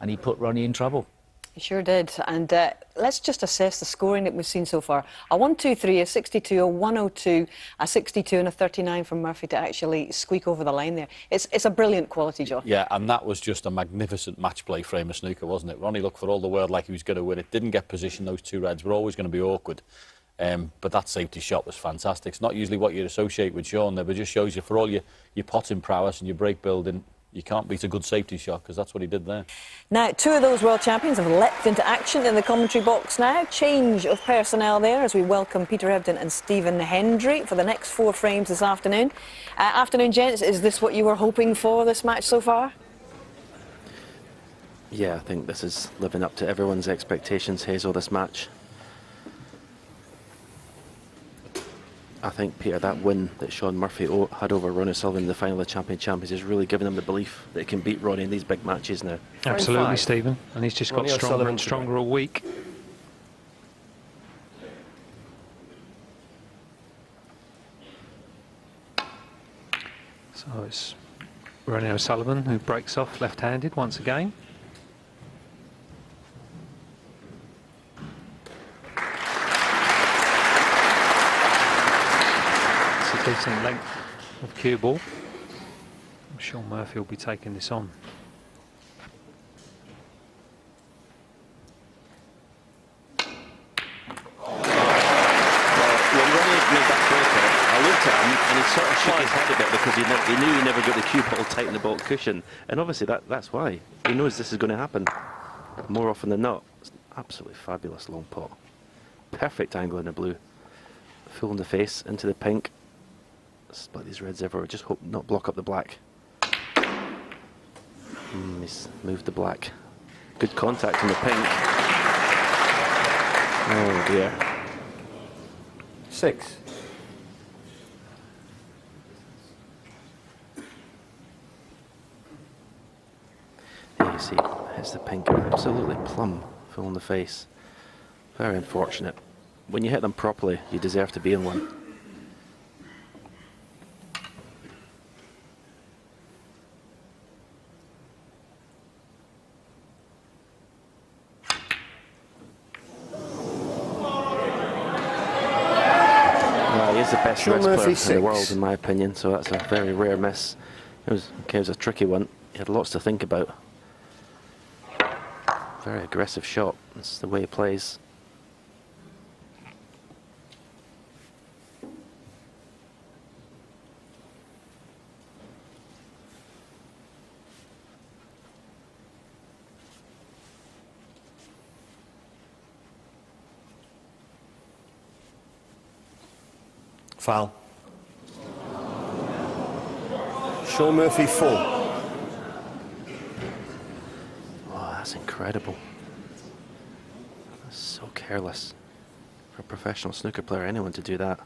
and he put Ronnie in trouble. He sure did. And let's just assess the scoring that we've seen so far. A 1-2-3, a 62, a 102, a 62 and a 39 from Murphy to actually squeak over the line there. It's a brilliant quality, Joe. Yeah, and that was just a magnificent match play frame of snooker, wasn't it? Ronnie looked for all the world like he was going to win it. Didn't get position. Those 2 reds were always going to be awkward. But that safety shot was fantastic. It's not usually what you'd associate with Shaun there, but it just shows you for all your potting prowess and your break building, you can't beat a good safety shot, because that's what he did there. Now, 2 of those world champions have leapt into action in the commentary box now. Change of personnel there as we welcome Peter Ebdon and Stephen Hendry for the next 4 frames this afternoon. Afternoon, gents, is this what you were hoping for, this match so far? Yeah, I think this is living up to everyone's expectations, Hazel, this match. I think, Peter, that win that Shaun Murphy had over Ronnie O'Sullivan in the final of Champion Champions has really given him the belief that he can beat Ronnie in these big matches now. Absolutely, Stephen. And he's just got stronger and stronger all week. So it's Ronnie O'Sullivan who breaks off left-handed once again. Decent length of cue ball. I'm sure Murphy will be taking this on. Well, when Ronnie made that breaker, I looked at him and he sort of shook his head a bit because he knew he never got the cue ball tight in the ball cushion, and obviously that's why he knows this is going to happen more often than not. It's an absolutely fabulous long pot, perfect angle in the blue, full in the face into the pink. Split these reds everywhere, just hope not block up the black. He's moved the black. Good contact on the pink. Oh dear. 6. There you see, hits the pink absolutely plumb, full in the face. Very unfortunate. When you hit them properly, you deserve to be in one. The best reds player in the world, in my opinion, so that's a very rare miss. It was a tricky one. He had lots to think about. Very aggressive shot. That's the way he plays. Foul. Shaun Murphy 4. Oh, that's incredible. That's so careless for a professional snooker player, anyone to do that.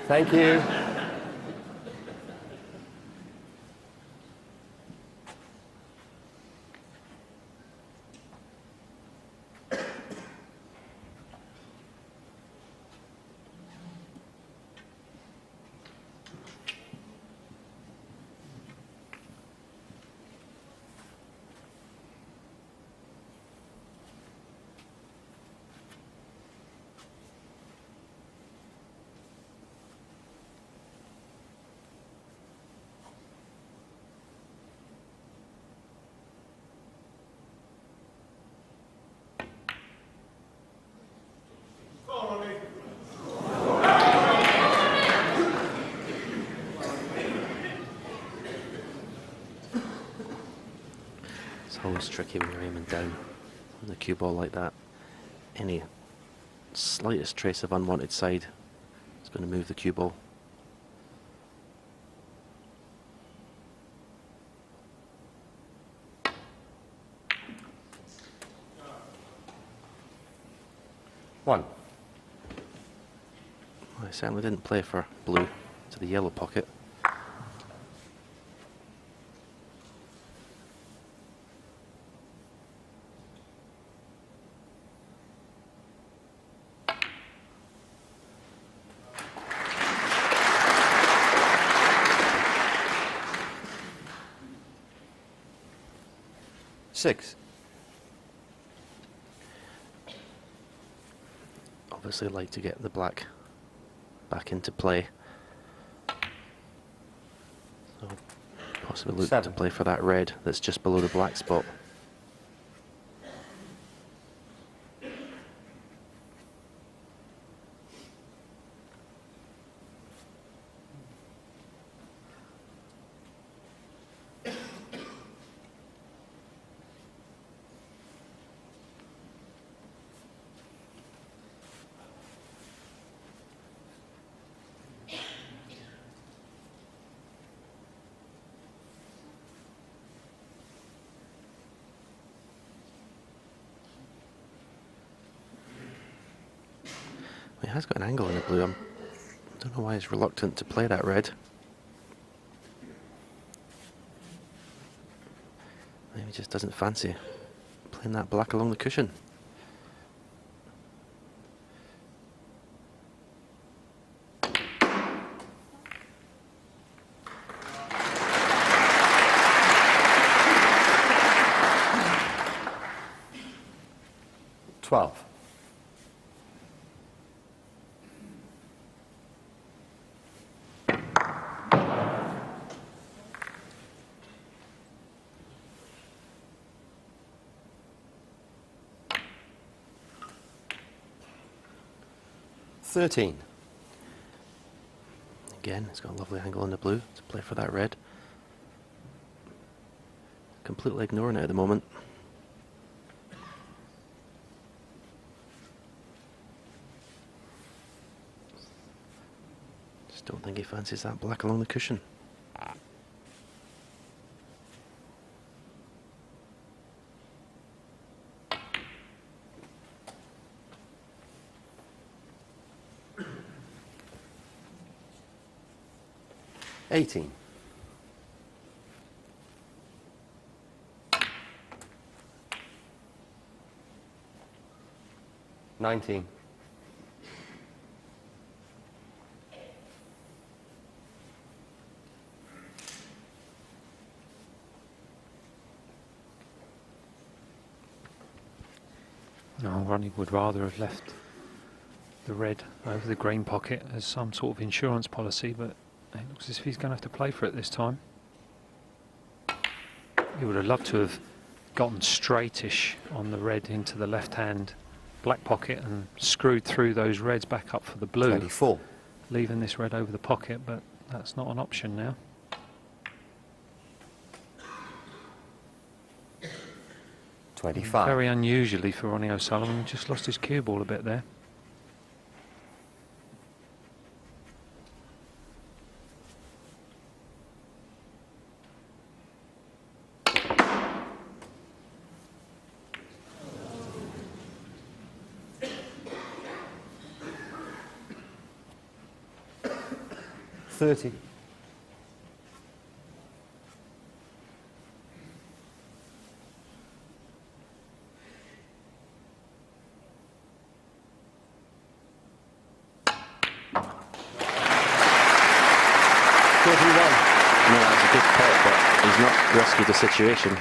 Thank you. It's always tricky when you're aiming down on the cue ball like that. Any slightest trace of unwanted side is going to move the cue ball. One. Well, I certainly didn't play for blue to the yellow pocket. Six. Obviously like to get the black back into play. So possibly look to play for that red that's just below the black spot. He has got an angle in the blue. I don't know why he's reluctant to play that red. Maybe he just doesn't fancy playing that black along the cushion. Twelve. $13. Again, it's got a lovely angle in the blue to play for that red. Completely ignoring it at the moment. Just don't think he fancies that black along the cushion. $18. 19. No, Ronnie would rather have left the red over the green pocket as some sort of insurance policy, but it looks as if he's going to have to play for it this time. He would have loved to have gotten straightish on the red into the left-hand black pocket and screwed through those reds back up for the blue. 24. Leaving this red over the pocket, but that's not an option now. 25. Very unusually for Ronnie O'Sullivan, just lost his cue ball a bit there. 30. No, that's a good pot, but he's not rescued the situation.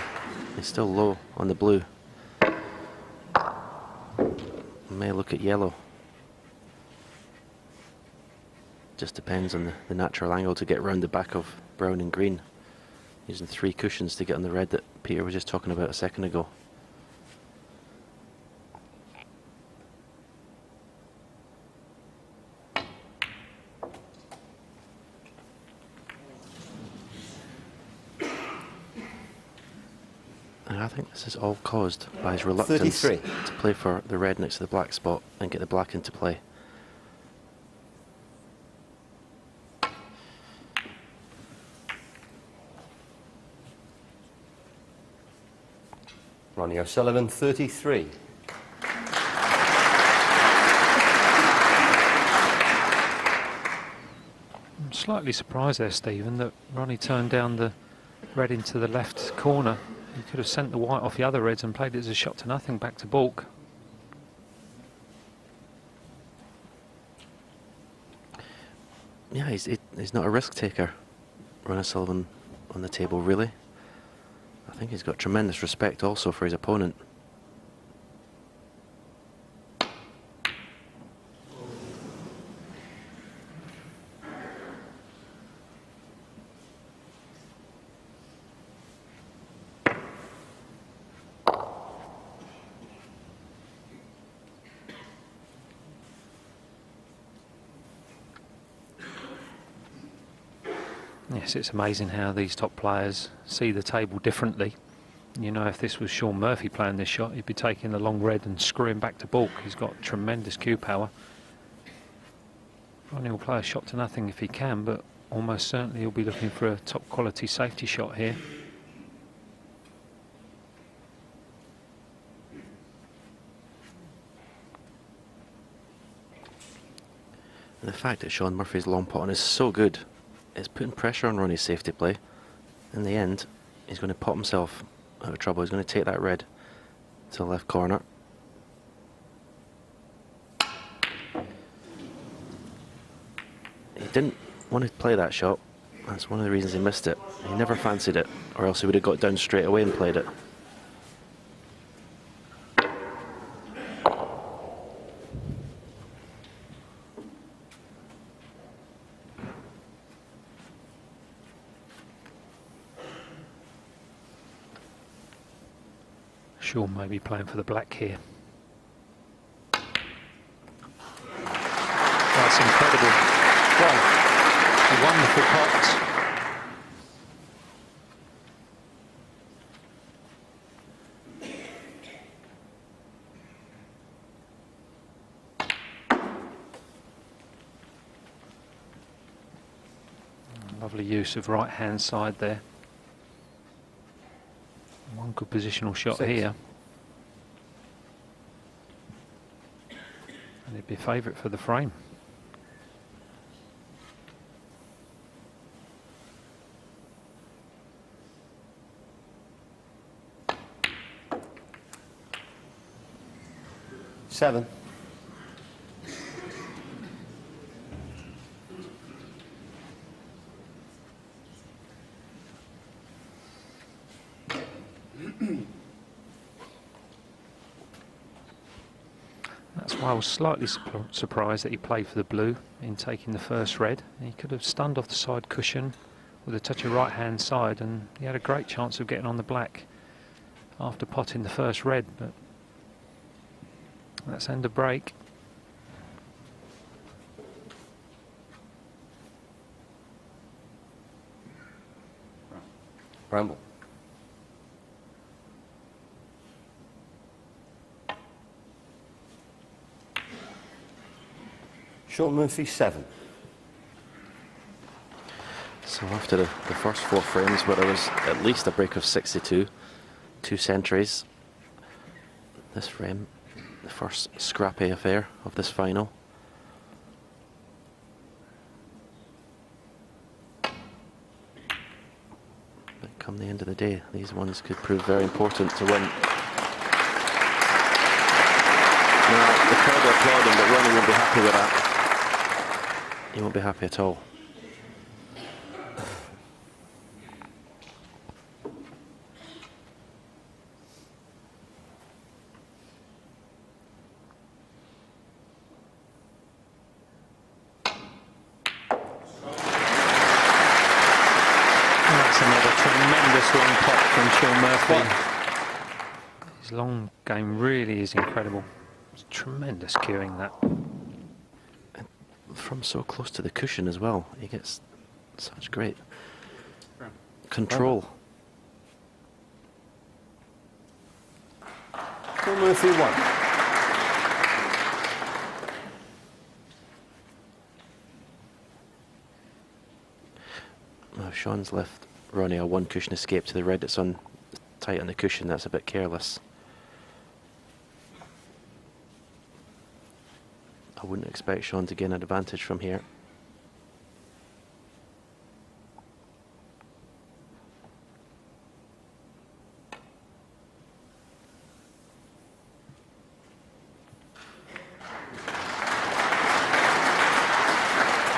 He's still low on the blue. May look at yellow. Just depends on the natural angle to get round the back of brown and green. Using 3 cushions to get on the red that Peter was just talking about a second ago. And I think this is all caused by his reluctance 33. to play for the red next to the black spot and get the black into play. Ronnie O'Sullivan, 33. I'm slightly surprised there, Stephen, that Ronnie turned down the red into the left corner. He could have sent the white off the other reds and played it as a shot to nothing back to baulk. Yeah, he's not a risk taker, Ronnie O'Sullivan, on the table, really. I think he's got tremendous respect also for his opponent. Yes, it's amazing how these top players see the table differently. You know, if this was Shaun Murphy playing this shot, he'd be taking the long red and screwing back to baulk. He's got tremendous cue power. Ronnie will play a shot to nothing if he can, but almost certainly he'll be looking for a top quality safety shot here. And the fact that Shaun Murphy's long pot on is so good, it's putting pressure on Ronnie's safety play. In the end, he's going to pop himself out of trouble. He's going to take that red to the left corner. He didn't want to play that shot. That's one of the reasons he missed it. He never fancied it, or else he would have got down straight away and played it. Shaun may be playing for the black here. That's incredible. Well, a wonderful pot. Lovely use of right hand side there. One good positional shot 6. here. And it'd be a favourite for the frame. Seven. That's why I was slightly surprised that he played for the blue in taking the first red. He could have stunned off the side cushion with a touch of right hand side, and he had a great chance of getting on the black after potting the first red, but that's end of break. Bramble. Shaun Murphy, 7. So after the first 4 frames, where there was at least a break of 62, 2 centuries, this frame, the first scrappy affair of this final. come the end of the day, these ones could prove very important to win. Now, the crowd are applauding, but Ronnie won't be happy with that. He won't be happy at all. That's another tremendous long pot from Shaun Murphy. His long game really is incredible. It's tremendous cueing that. And from so close to the cushion as well, he gets such great control. Shaun Murphy 1. Oh, Shaun's left Ronnie a one cushion escape to the red that's on tight on the cushion. That's a bit careless. I wouldn't expect Shaun to gain an advantage from here.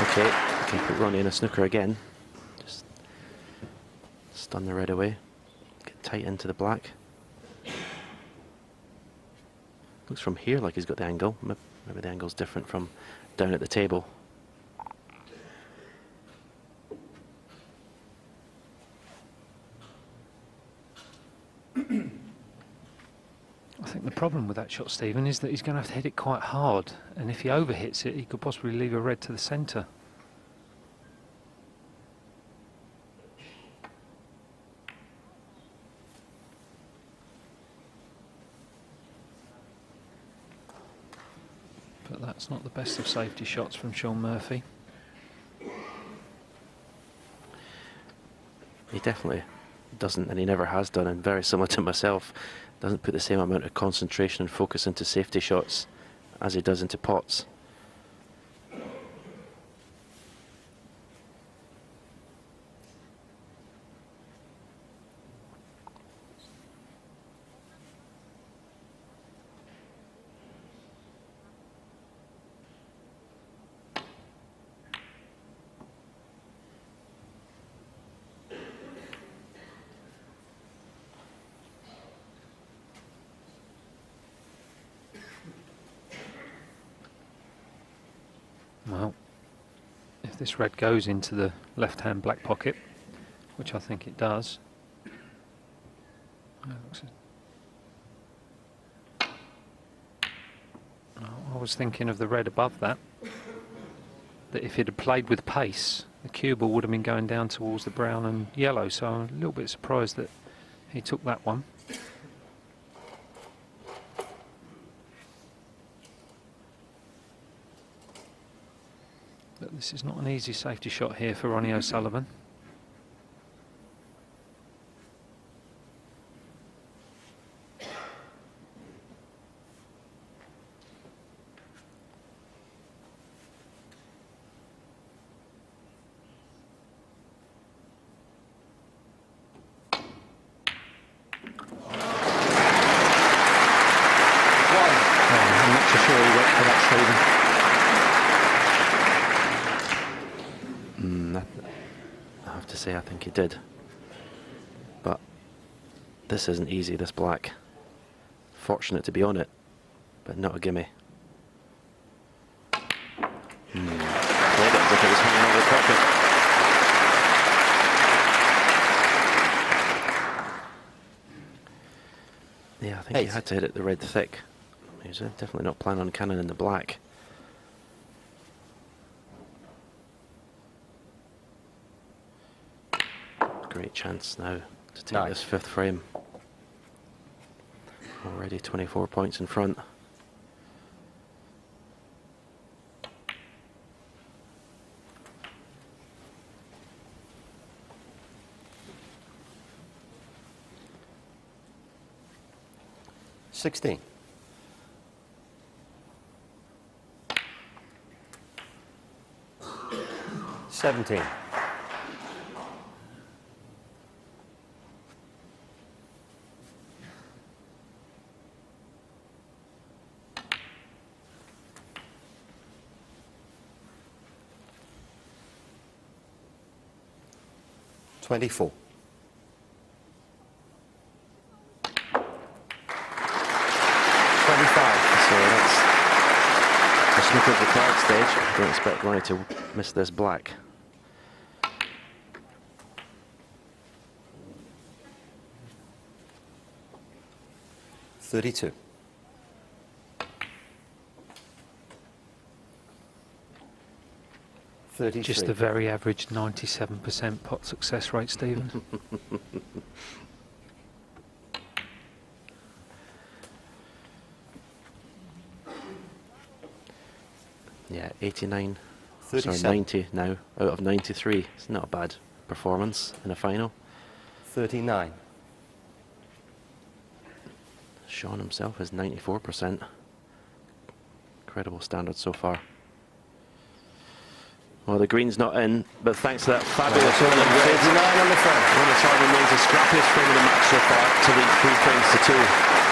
Okay, can put Ronnie in a snooker again. Just stun the red away. Get tight into the black. Looks from here like he's got the angle. Maybe the angle's different from down at the table. I think the problem with that shot, Stephen, is that he's going to have to hit it quite hard, and if he overhits it, he could possibly leave a red to the centre. But that's not the best of safety shots from Shaun Murphy. He definitely doesn't, and he never has done, and very similar to myself, doesn't put the same amount of concentration and focus into safety shots as he does into pots. Well, if this red goes into the left-hand black pocket, which I think it does. I was thinking of the red above that, that if it had played with pace, the cue ball would have been going down towards the brown and yellow, so I'm a little bit surprised that he took that one. But this is not an easy safety shot here for Ronnie O'Sullivan. I'm not so sure he went for that, Stephen. I have to say I think he did, but this isn't easy, this black. Fortunate to be on it, but not a gimme. Played it as if it was hanging over the pocket. Yeah, I think he had to hit it the red thick. He was definitely not planning on cannon in the black. Great chance now to take this fifth frame. Already 24 points in front. $16. $17. 24. So that's the snooker of the third stage. I don't expect Ronnie to miss this black. $32. Just a very average 97% pot success rate, Stephen. Yeah, 89, 37. sorry, 90 now out of 93. It's not a bad performance in a final. 39. Shaun himself is 94%. Incredible standard so far. Well, the green's not in, but thanks to that fabulous run and raid, 39 on the front. OSullivan wins the scrappiest frame of the match so far to lead 3 frames to 2.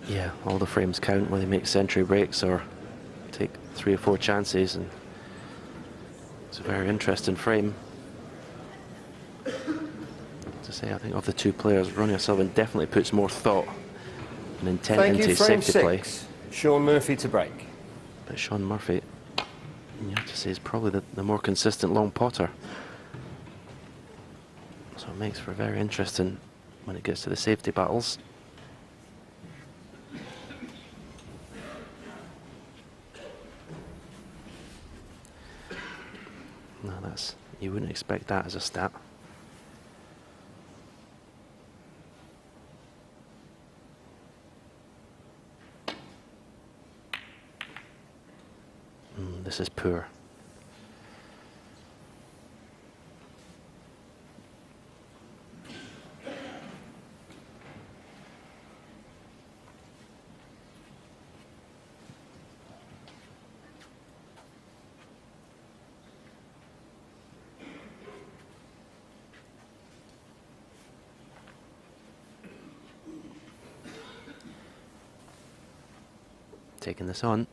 Yeah, all the frames count when they make century breaks or take 3 or 4 chances, and it's a very interesting frame. To say, I think of the 2 players, Ronnie O'Sullivan definitely puts more thought and intent into his frame safety play. 6. Shaun Murphy to break. But Shaun Murphy, you have to say, is probably the more consistent long potter. So it makes for very interesting when it gets to the safety battles. No, you wouldn't expect that as a stat. This is poor. Taking this on.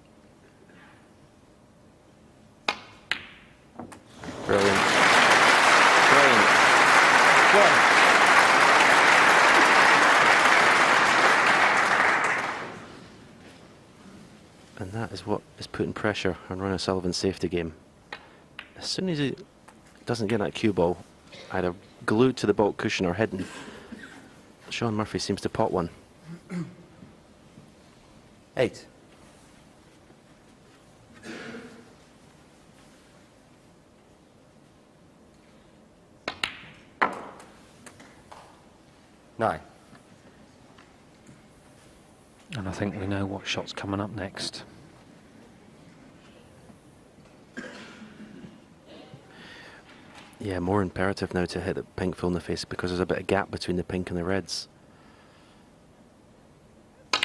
Brilliant. Brilliant. One. And that is what is putting pressure on Ronnie O'Sullivan's safety game. As soon as he doesn't get that cue ball, either glued to the baulk cushion or hidden, Shaun Murphy seems to pot one. 8. Nine. And I think we know what shot's coming up next. Yeah, more imperative now to hit the pink full in the face because there's a bit of gap between the pink and the reds. Now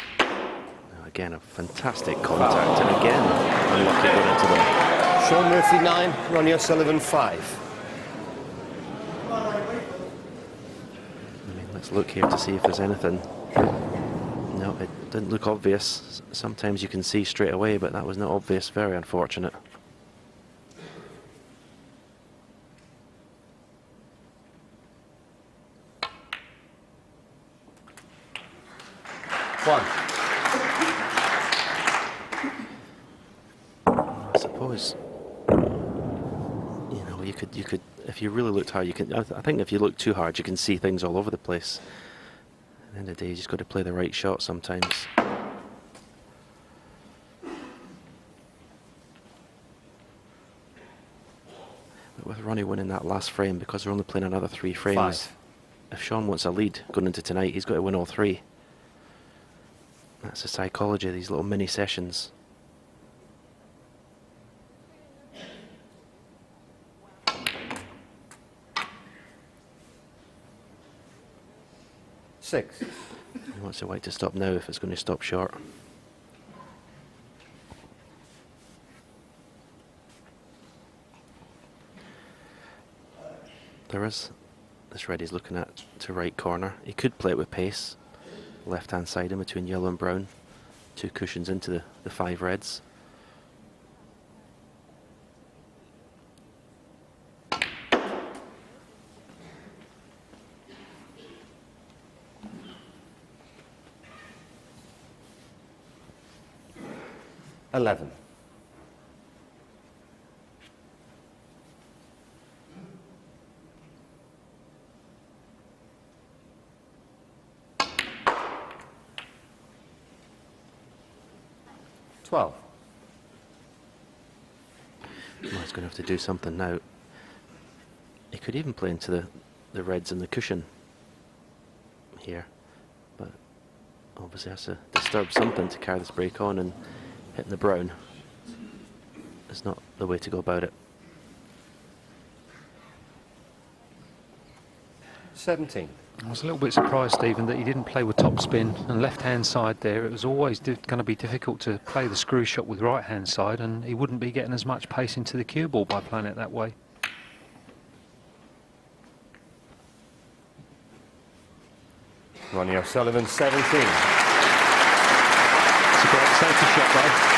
again, a fantastic contact, and again, unlucky going into the... Shaun Murphy 9, Ronnie O'Sullivan 5. Let's look here to see if there's anything. No, it didn't look obvious. Sometimes you can see straight away, but that was not obvious. Very unfortunate. I suppose, you know, you could, if you really looked hard, you can. I think if you look too hard, you can see things all over the place. At the end of the day, you just got to play the right shot sometimes. But with Ronnie winning that last frame, because they're only playing another 3 frames, if Shaun wants a lead going into tonight, he's got to win all 3. That's the psychology of these little mini sessions. He wants the white to stop now if it's going to stop short. There is this red he's looking at to right corner. He could play it with pace. Left hand side in between yellow and brown. 2 cushions into the 5 reds. $11. $12. Well, he's going to have to do something now. He could even play into the reds and the cushion here, but obviously has to disturb something to carry this break on, and hitting the brown is not the way to go about it. 17. I was a little bit surprised, Stephen, that he didn't play with top spin and left-hand side there. It was always going to be difficult to play the screw shot with right-hand side, and he wouldn't be getting as much pace into the cue ball by playing it that way. Ronnie O'Sullivan, 17. It's a great safety shot, though.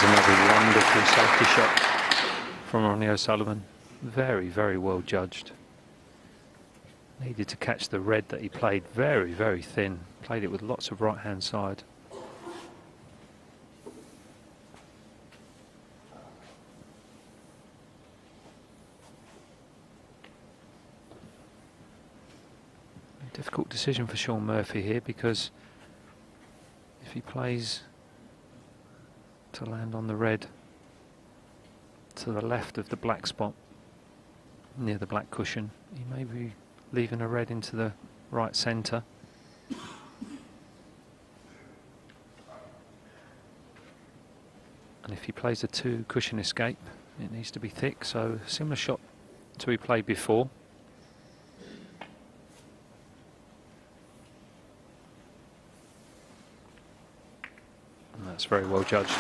Another wonderful safety shot from Ronnie O'Sullivan. Very, very well judged. Needed to catch the red that he played very, very thin. Played it with lots of right-hand side. Difficult decision for Shaun Murphy here, because if he plays to land on the red to the left of the black spot near the black cushion, he may be leaving a red into the right centre. And if he plays a 2 cushion escape, it needs to be thick, so similar shot to he played before. And that's very well judged.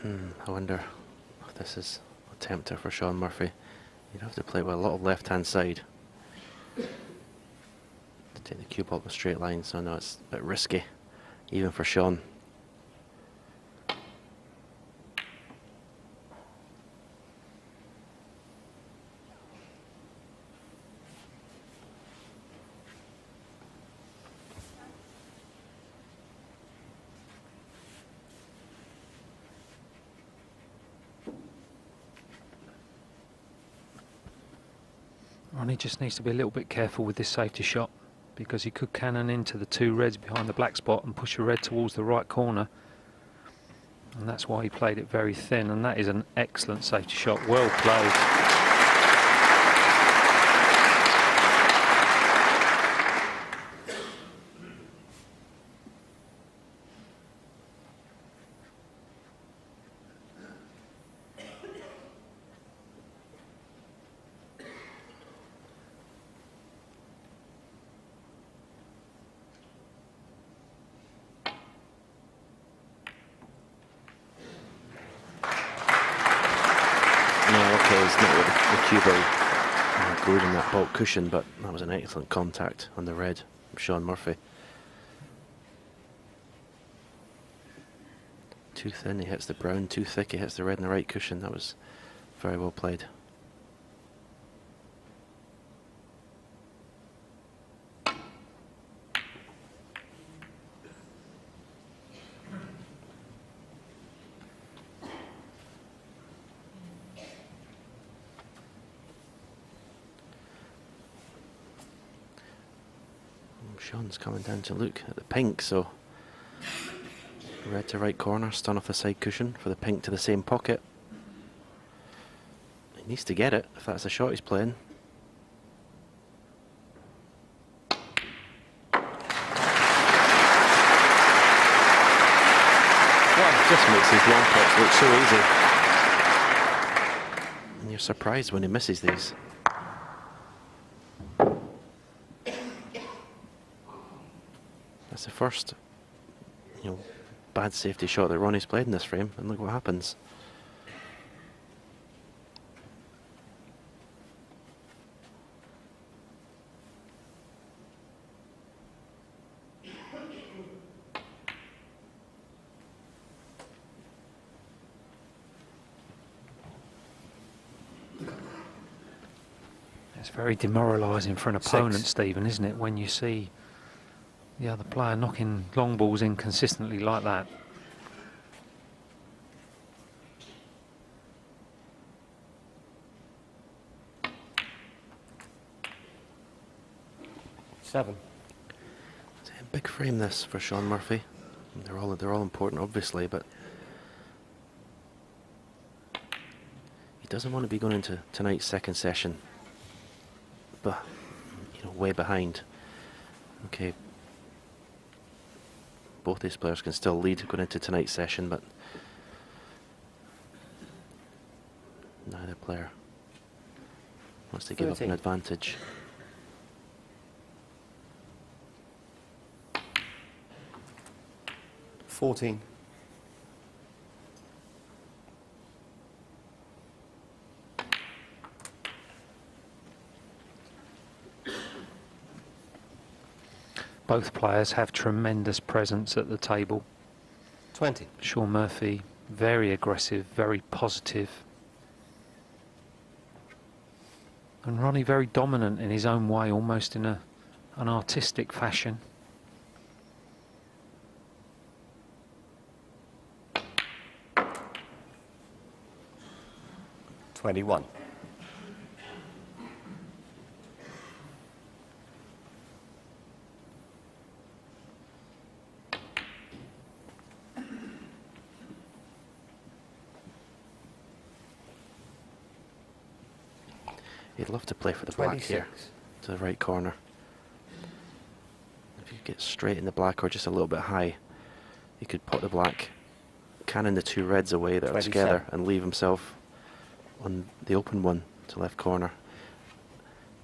I wonder if this is a tempter for Shaun Murphy. You'd have to play with a lot of left-hand side to take the cue ball up a straight line, so no, it's a bit risky, even for Shaun. Ronnie just needs to be a little bit careful with this safety shot, because he could cannon into the 2 reds behind the black spot and push a red towards the right corner, and that's why he played it very thin. And that is an excellent safety shot, well played. It's not with the cue ball glued in that bulk cushion, but that was an excellent contact on the red from Shaun Murphy. Too thin, he hits the brown. Too thick, he hits the red and the right cushion. That was very well played. Shaun's coming down to look at the pink, so red to right corner, stun off the side cushion for the pink to the same pocket. He needs to get it if that's the shot he's playing. Well, it just makes these long pots look so easy. And you're surprised when he misses these. That's the first, bad safety shot that Ronnie's played in this frame, and look what happens. It's very demoralising for an opponent, Stephen, isn't it, when you see the other player knocking long balls in consistently like that. Seven. It's a big frame this for Shaun Murphy. They're all important, obviously, but he doesn't want to be going into tonight's second session, but way behind. Okay. Both these players can still lead going into tonight's session, but neither player wants to give up an advantage. $14. Both players have tremendous presence at the table. 20. Shaun Murphy, very aggressive, very positive. And Ronnie very dominant in his own way, almost in an artistic fashion. $21. He'd love to play for the black here, to the right corner. If you get straight in the black or just a little bit high, he could put the black, cannon the 2 reds away that are together, and leave himself on the open one to left corner.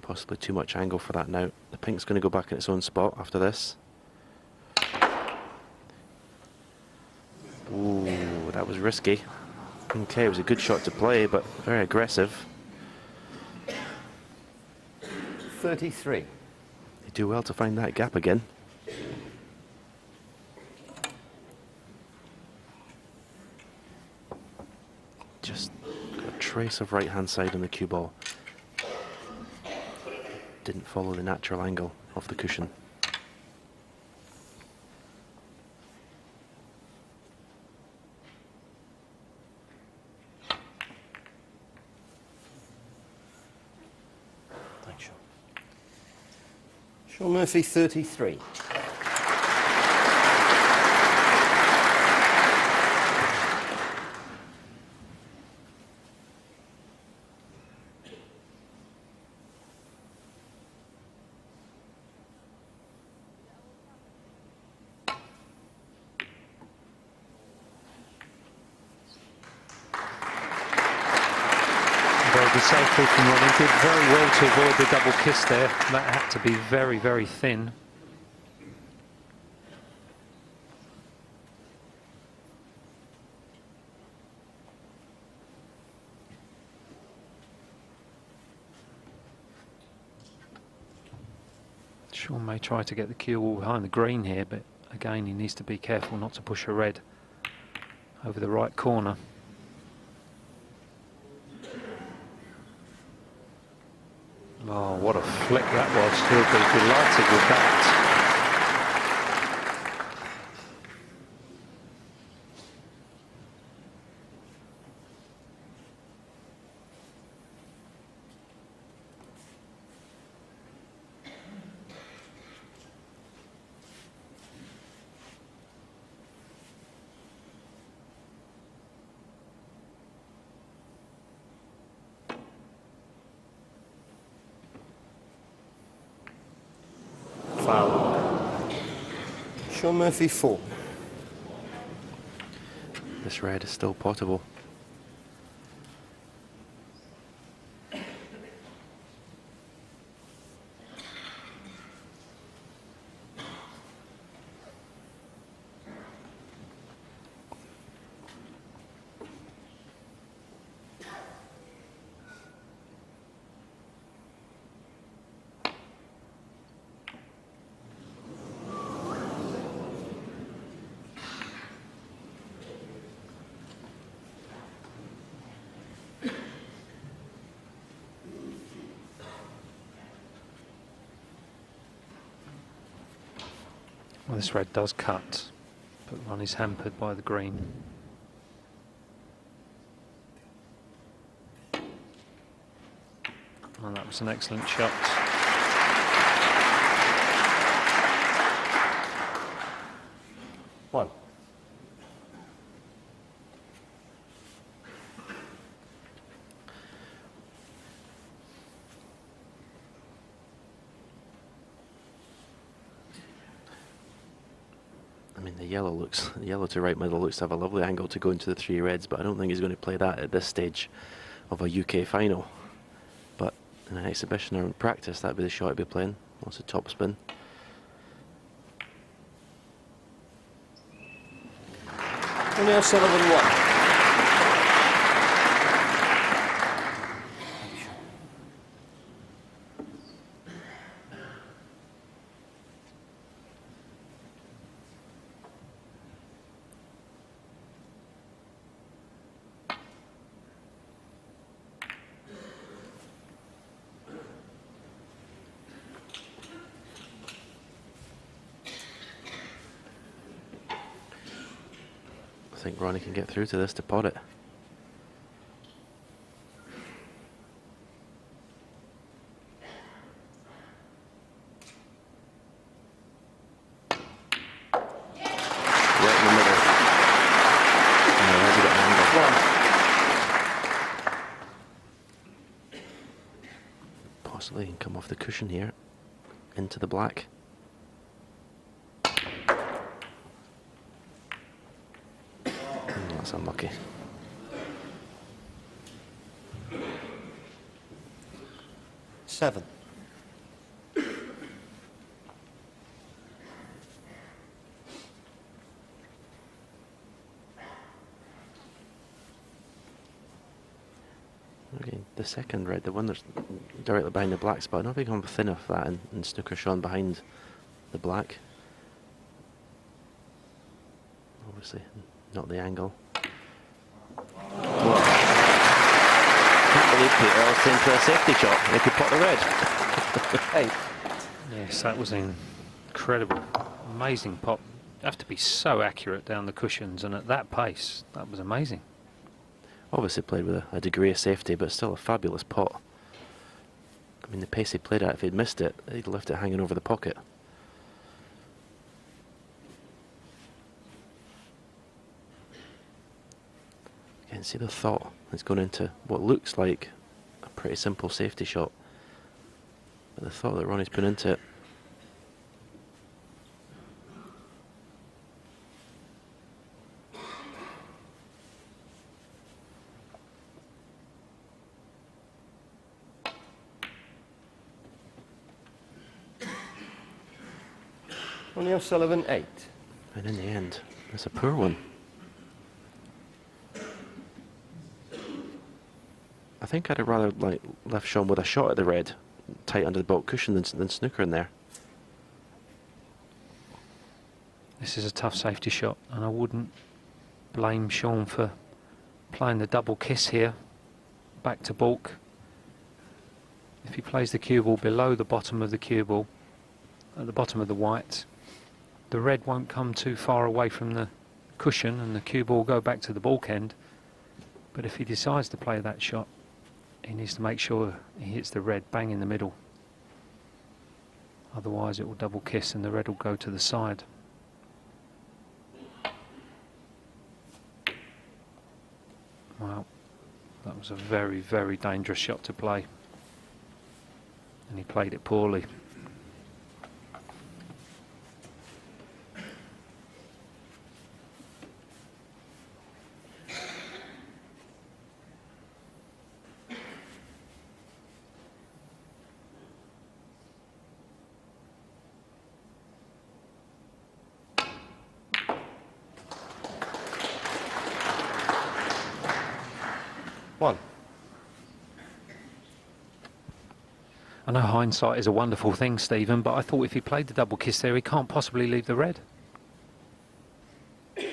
Possibly too much angle for that now. The pink's going to go back in its own spot after this. Ooh, that was risky. Okay, it was a good shot to play, but very aggressive. 33. They do well to find that gap again. Just a trace of right-hand side on the cue ball. Didn't follow the natural angle of the cushion. Thanks, Shaun. Shaun Murphy, 33. Very good save from Ronnie. Did very well to avoid the double kiss there. That had to be very, very thin. Shaun may try to get the cue ball behind the green here, but again he needs to be careful not to push a red over the right corner. Oh, what a flick that was. He'll be delighted with that. Foul. Shaun Murphy, 4. This red is still potable. Well, this red does cut, but Ronnie's hampered by the green. And that was an excellent shot. One. I mean, the yellow to right middle looks to have a lovely angle to go into the 3 reds, but I don't think he's going to play that at this stage of a UK final. But in an exhibition or in practice, that'd be the shot he'd be playing. Lots of top spin. OSullivan, 1. I think Ronnie can get through to this to pot it. Right in the middle. No, has he got an angle? Possibly can come off the cushion here into the black. That's unlucky. Seven. the second red, the one that's directly behind the black spot. Not become thin of that in snooker, Shaun, behind the black. Obviously, not the angle. Whoa. Can't believe Peter else into a safety shot. They could pot the red. Hey. Yes, that was incredible. Amazing pop. You have to be so accurate down the cushions, and at that pace, that was amazing. Obviously played with a degree of safety, but still a fabulous pot. I mean, the pace he played at, if he'd missed it, he'd left it hanging over the pocket. Again, see the thought that's gone into what looks like a pretty simple safety shot. But the thought that Ronnie's put into it. Ronnie OSullivan 8. And in the end, it's a poor one. I think I'd have rather left Shaun with a shot at the red, tight under the baulk cushion than snooker in there. This is a tough safety shot, and I wouldn't blame Shaun for playing the double kiss here, back to baulk. If he plays the cue ball below the bottom of the cue ball, at the bottom of the white, the red won't come too far away from the cushion and the cue ball will go back to the baulk end. But if he decides to play that shot, he needs to make sure he hits the red bang in the middle. Otherwise it will double kiss and the red will go to the side. Wow, that was a very, very dangerous shot to play. And he played it poorly. I know hindsight is a wonderful thing, Stephen, but I thought if he played the double kiss there, he can't possibly leave the red. Cue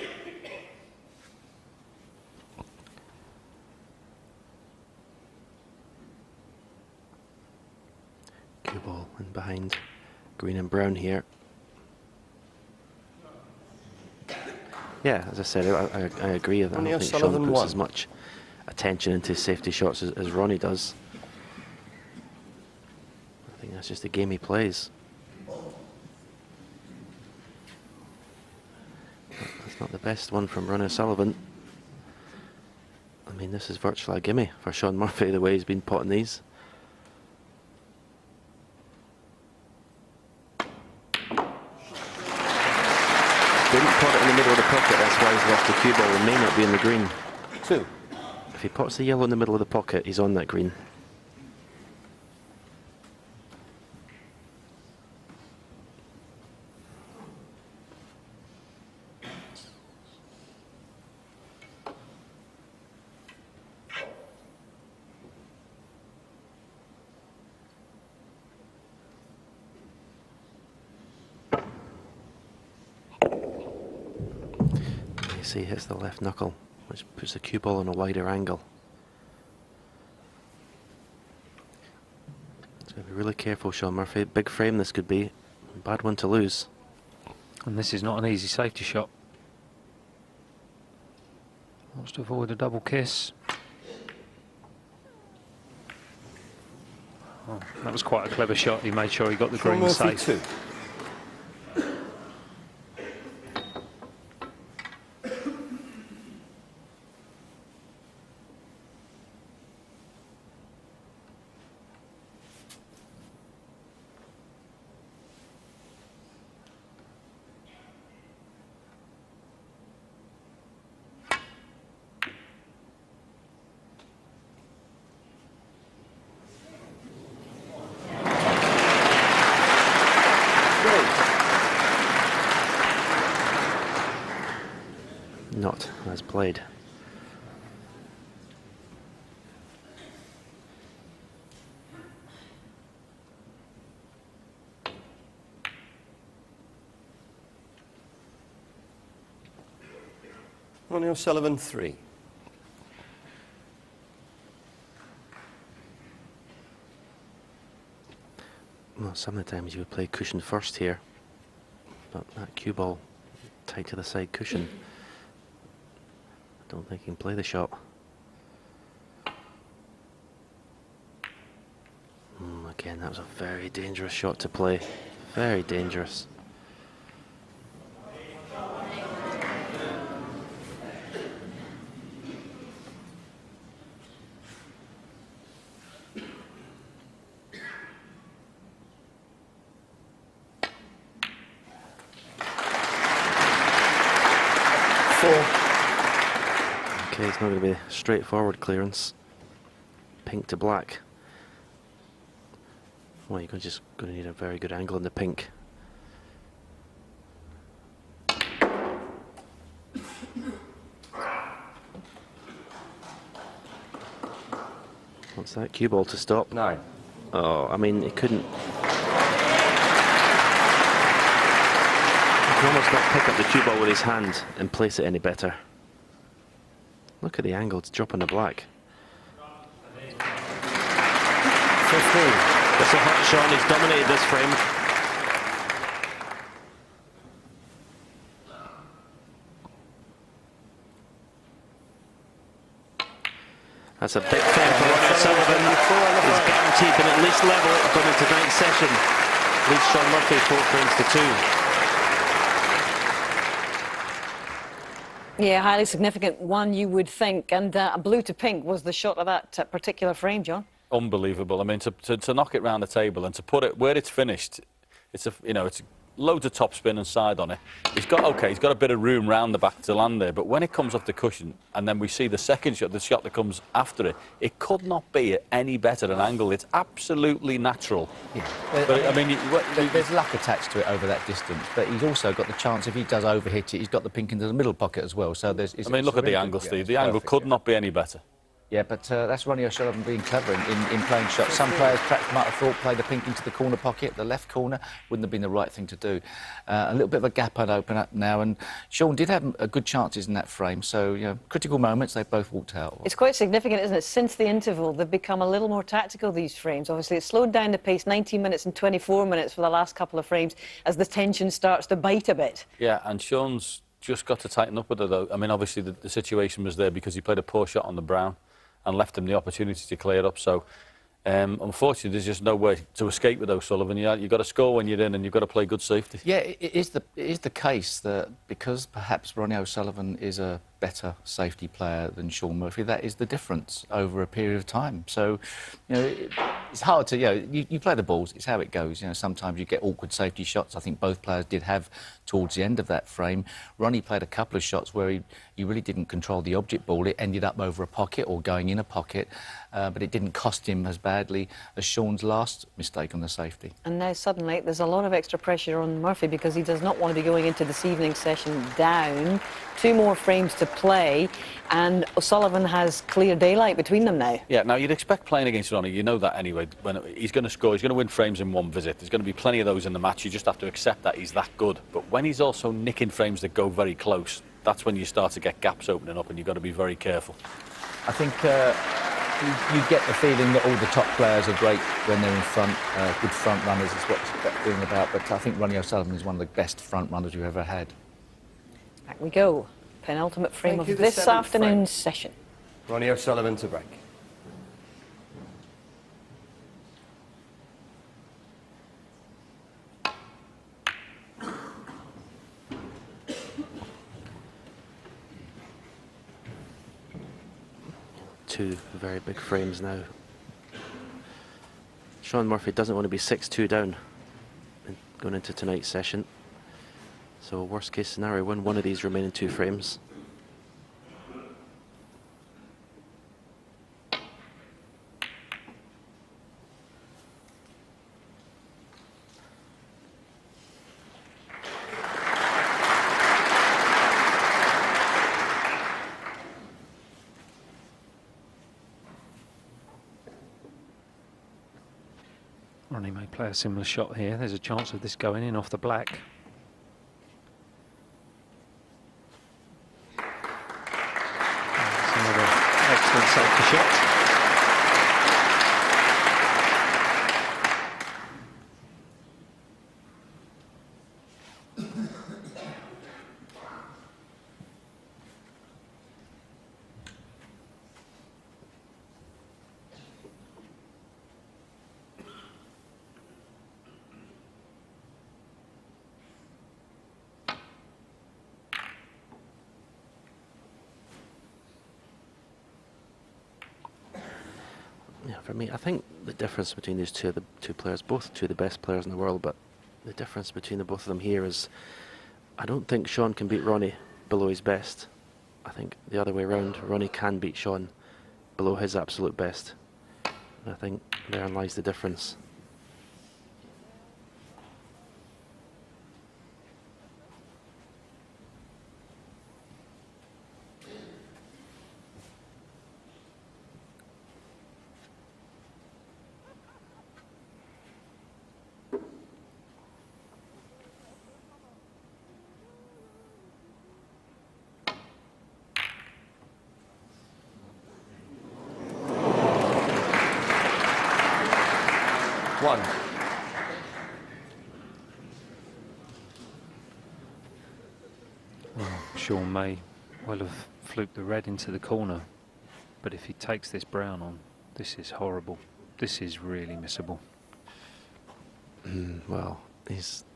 ball and behind green and brown here. Yeah, as I said, I agree. I don't think Shaun puts as much attention into his safety shots as Ronnie does. I think that's just the game he plays. That's not the best one from Ronnie OSullivan. I mean, this is virtually a gimme for Shaun Murphy, the way he's been potting these. Didn't pot it in the middle of the pocket, that's why he's left the cue ball and may not be in the green. 2. If he pots the yellow in the middle of the pocket, he's on that green. See, hits the left knuckle, which puts the cue ball on a wider angle. It's going to be really careful, Shaun Murphy. Big frame this could be. Bad one to lose. And this is not an easy safety shot. Wants to avoid a double kiss. Oh, that was quite a clever shot. He made sure he got the green safe. 2. Not as played. Ronnie O'Sullivan 3. Well, sometimes you would play cushion first here, but that cue ball tight to the side cushion. I don't think he can play the shot. Again, that was a very dangerous shot to play. Very dangerous. Okay, it's not going to be a straightforward clearance. Pink to black. Well, you're just going to need a very good angle in the pink. What's that? Cue ball to stop? 9. Oh, I mean, it couldn't. You can almost not pick up the cue ball with his hand and place it any better. Look at the angle, it's dropping the black. 15. That's a hot Shaun, he's dominated this frame. That's a big frame for Ronnie O'Sullivan. He's guaranteed them at least level going into ninth session. Leads Shaun Murphy 4 frames to 2. Yeah, highly significant one, you would think. And a blue to pink was the shot of that particular frame, John. Unbelievable. I mean, to knock it round the table and to put it where it's finished, it's it's loads of topspin and side on it. He's got a bit of room round the back to land there, but when it comes off the cushion and then we see the second shot, the shot that comes after it, it could not be any better an angle. It's absolutely natural. Yeah. But I mean, there's luck attached to it over that distance, but he's also got the chance, if he does overhit it, he's got the pink into the middle pocket as well. So there's. I mean, look at the angle, Steve. The angle could not be any better. Yeah, but that's Ronnie O'Sullivan being clever in playing shots. Some players perhaps might have thought play the pink into the corner pocket, the left corner, wouldn't have been the right thing to do. A little bit of a gap I'd open up now, and Shaun did have good chances in that frame, so, you know, critical moments, they both walked out. It's quite significant, isn't it? Since the interval, they've become a little more tactical, these frames. Obviously, it slowed down the pace, 19 minutes and 24 minutes for the last couple of frames, as the tension starts to bite a bit. Yeah, and Shaun's just got to tighten up with it, though. I mean, obviously, the situation was there because he played a poor shot on the brown and left him the opportunity to clear up. So, unfortunately, there's just no way to escape with O'Sullivan. You've got to score when you're in, and you've got to play good safety. Yeah, it is the case that because perhaps Ronnie O'Sullivan is a better safety player than Shaun Murphy, that is the difference over a period of time. So, you know, it's hard to, you play the balls, it's how it goes. You know, sometimes you get awkward safety shots. I think both players did have towards the end of that frame. Ronnie played a couple of shots where he really didn't control the object ball. It ended up over a pocket or going in a pocket, but it didn't cost him as badly as Shaun's last mistake on the safety. And now suddenly there's a lot of extra pressure on Murphy because he does not want to be going into this evening session down. 2 more frames to play, and O'Sullivan has clear daylight between them now. Yeah, now you'd expect playing against Ronnie, you know that anyway. When he's going to score, he's going to win frames in one visit. There's going to be plenty of those in the match. You just have to accept that he's that good. But when he's also nicking frames that go very close, that's when you start to get gaps opening up, and you've got to be very careful. I think you get the feeling that all the top players are great when they're in front. Good front runners is what it's being about. But I think Ronnie O'Sullivan is one of the best front runners we've ever had. Back we go. Penultimate frame of this afternoon's session. Ronnie O'Sullivan to break. Two very big frames now. Shaun Murphy doesn't want to be 6-2 down going into tonight's session. So worst case scenario, win one of these remaining 2 frames. Ronnie may play a similar shot here. There's a chance of this going in off the black. For me, I think the difference between these the two players, both two of the best players in the world, but the difference between the both of them here is I don't think Shaun can beat Ronnie below his best. I think the other way around, Ronnie can beat Shaun below his absolute best. And I think therein lies the difference. One. Well, Shaun may well have fluked the red into the corner, but if he takes this brown on, this is horrible. This is really missable. Well, he's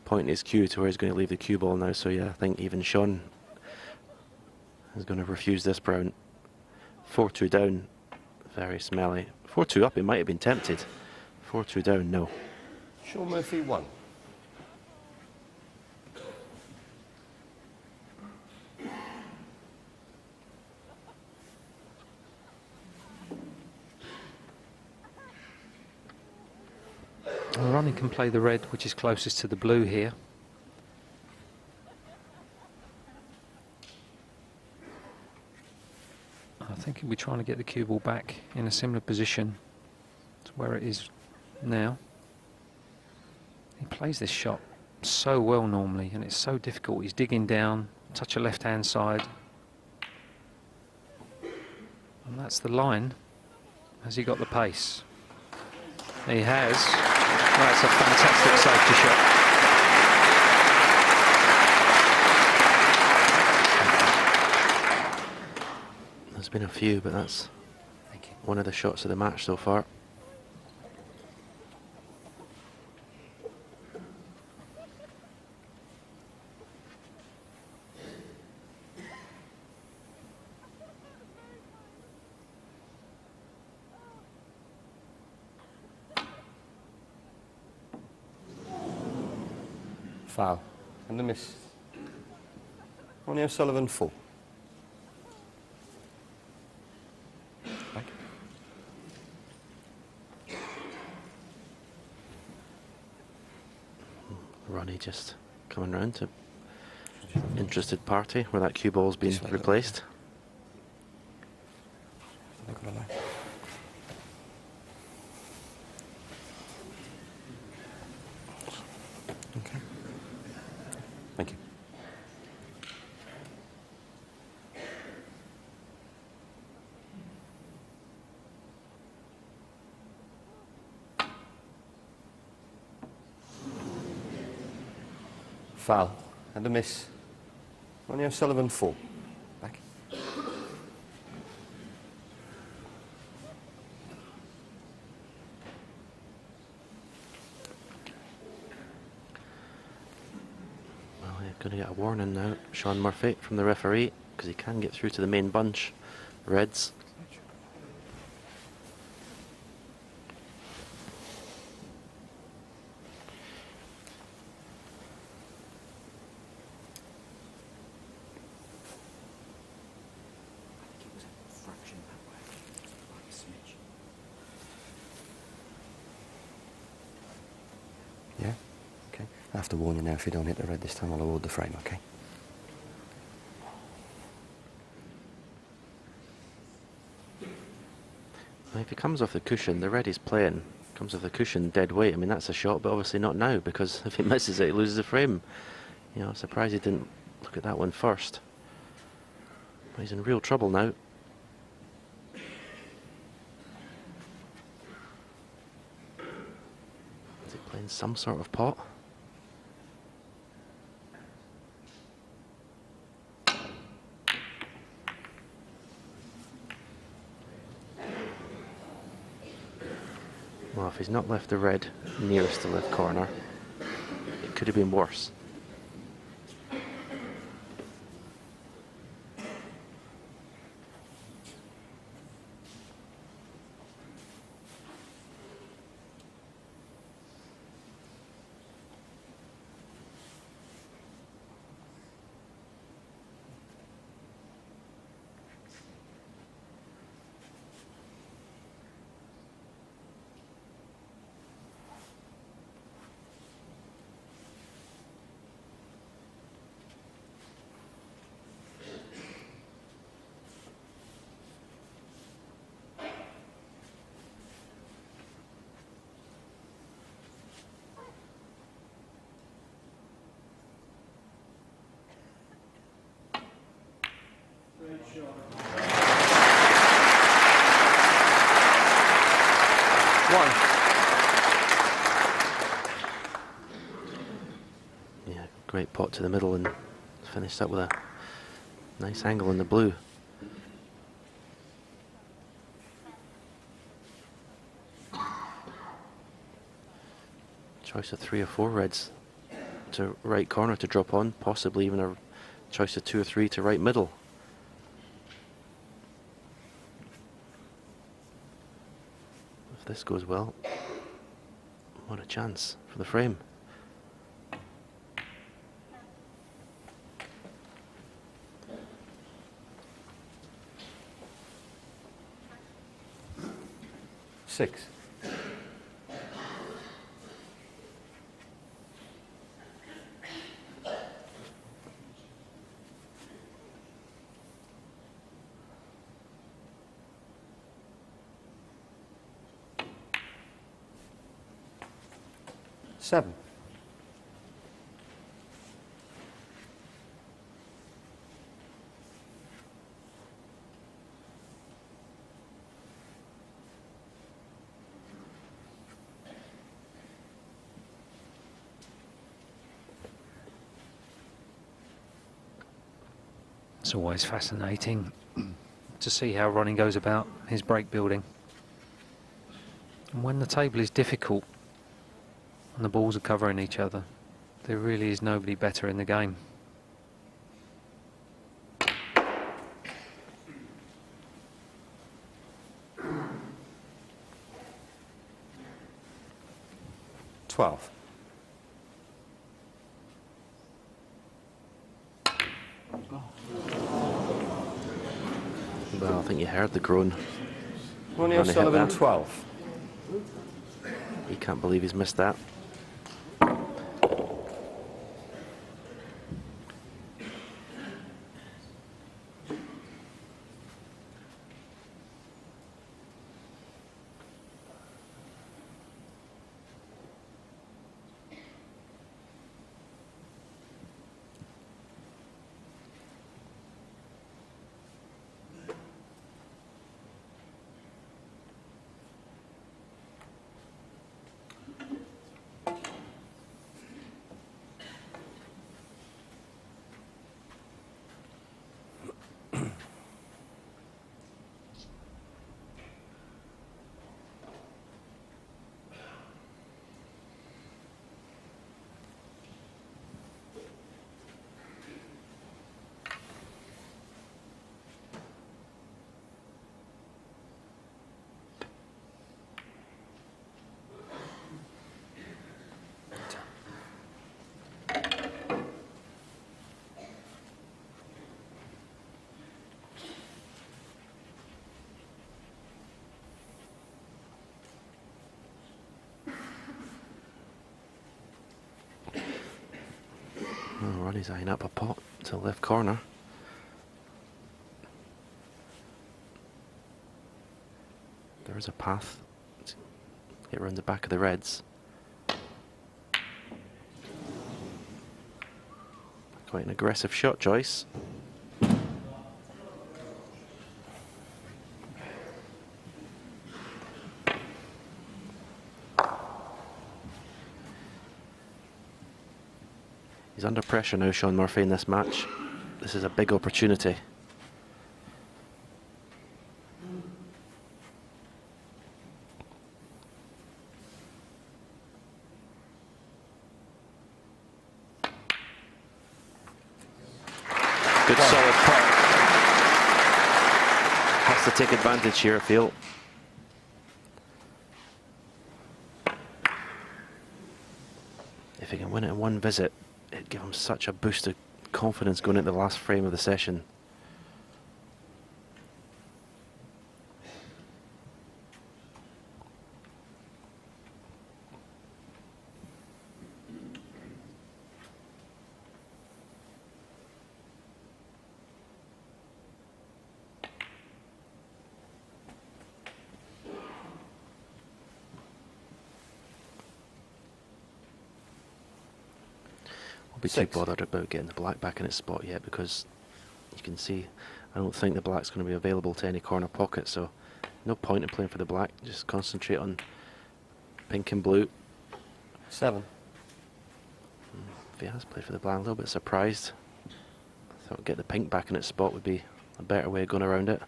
pointing his cue to where he's going to leave the cue ball now, so yeah, I think even Shaun is going to refuse this brown. 4-2 down, very smelly. 4-2 up, he might have been tempted. 4-2 down, no. Shaun Murphy, 1. Well, Ronnie can play the red, which is closest to the blue here. I think he'll be trying to get the cue ball back in a similar position to where it is now. He plays this shot so well normally, and it's so difficult. He's digging down, touch a left-hand side. And that's the line. Has he got the pace? He has. That's a fantastic safety shot. There's been a few, but that's one of the shots of the match so far. Foul. And a miss. Ronnie OSullivan, 4. Ronnie just coming round to interested party where that cue ball's been replaced. Okay. Thank you. Foul and a miss. Ronnie OSullivan, 4. Back. Well, you're going to get a warning now, Shaun Murphy, from the referee, because he can get through to the main bunch. Reds. Yeah? Okay. I have to warn you now, if you don't hit the red this time, I'll award the frame, okay? If he comes off the cushion, the red he's playing comes off the cushion dead weight. I mean, that's a shot, but obviously not now, because if he misses it, he loses the frame. You know, I'm surprised he didn't look at that one first. But he's in real trouble now. Is he playing some sort of pot? Well, if he's not left the red nearest the left corner, it could have been worse. Yeah, great pot to the middle and finished up with a nice angle in the blue. Choice of 3 or 4 reds to right corner to drop on, possibly even a choice of 2 or 3 to right middle. If this goes well, what a chance for the frame. Six. Seven. It's always fascinating to see how Ronnie goes about his break building. And when the table is difficult and the balls are covering each other, there really is nobody better in the game. Well, I think you heard the groan. Ronnie OSullivan 12. He can't believe he's missed that. Oh, Ronnie's eyeing up a pot to the left corner. There is a path to get around the back of the reds. Quite an aggressive shot, Joyce. He's under pressure now, Shaun Murphy, in this match. This is a big opportunity. Good solid putt. Has to take advantage here, I feel. If he can win it in one visit, it'd give him such a boost of confidence going into the last frame of the session. Be too bothered about getting the black back in its spot yet, because you can see I don't think the black's going to be available to any corner pocket, so no point in playing for the black. Just concentrate on pink and blue. 7. If he has played for the black, I'm a little bit surprised. I thought get the pink back in its spot would be a better way of going around it.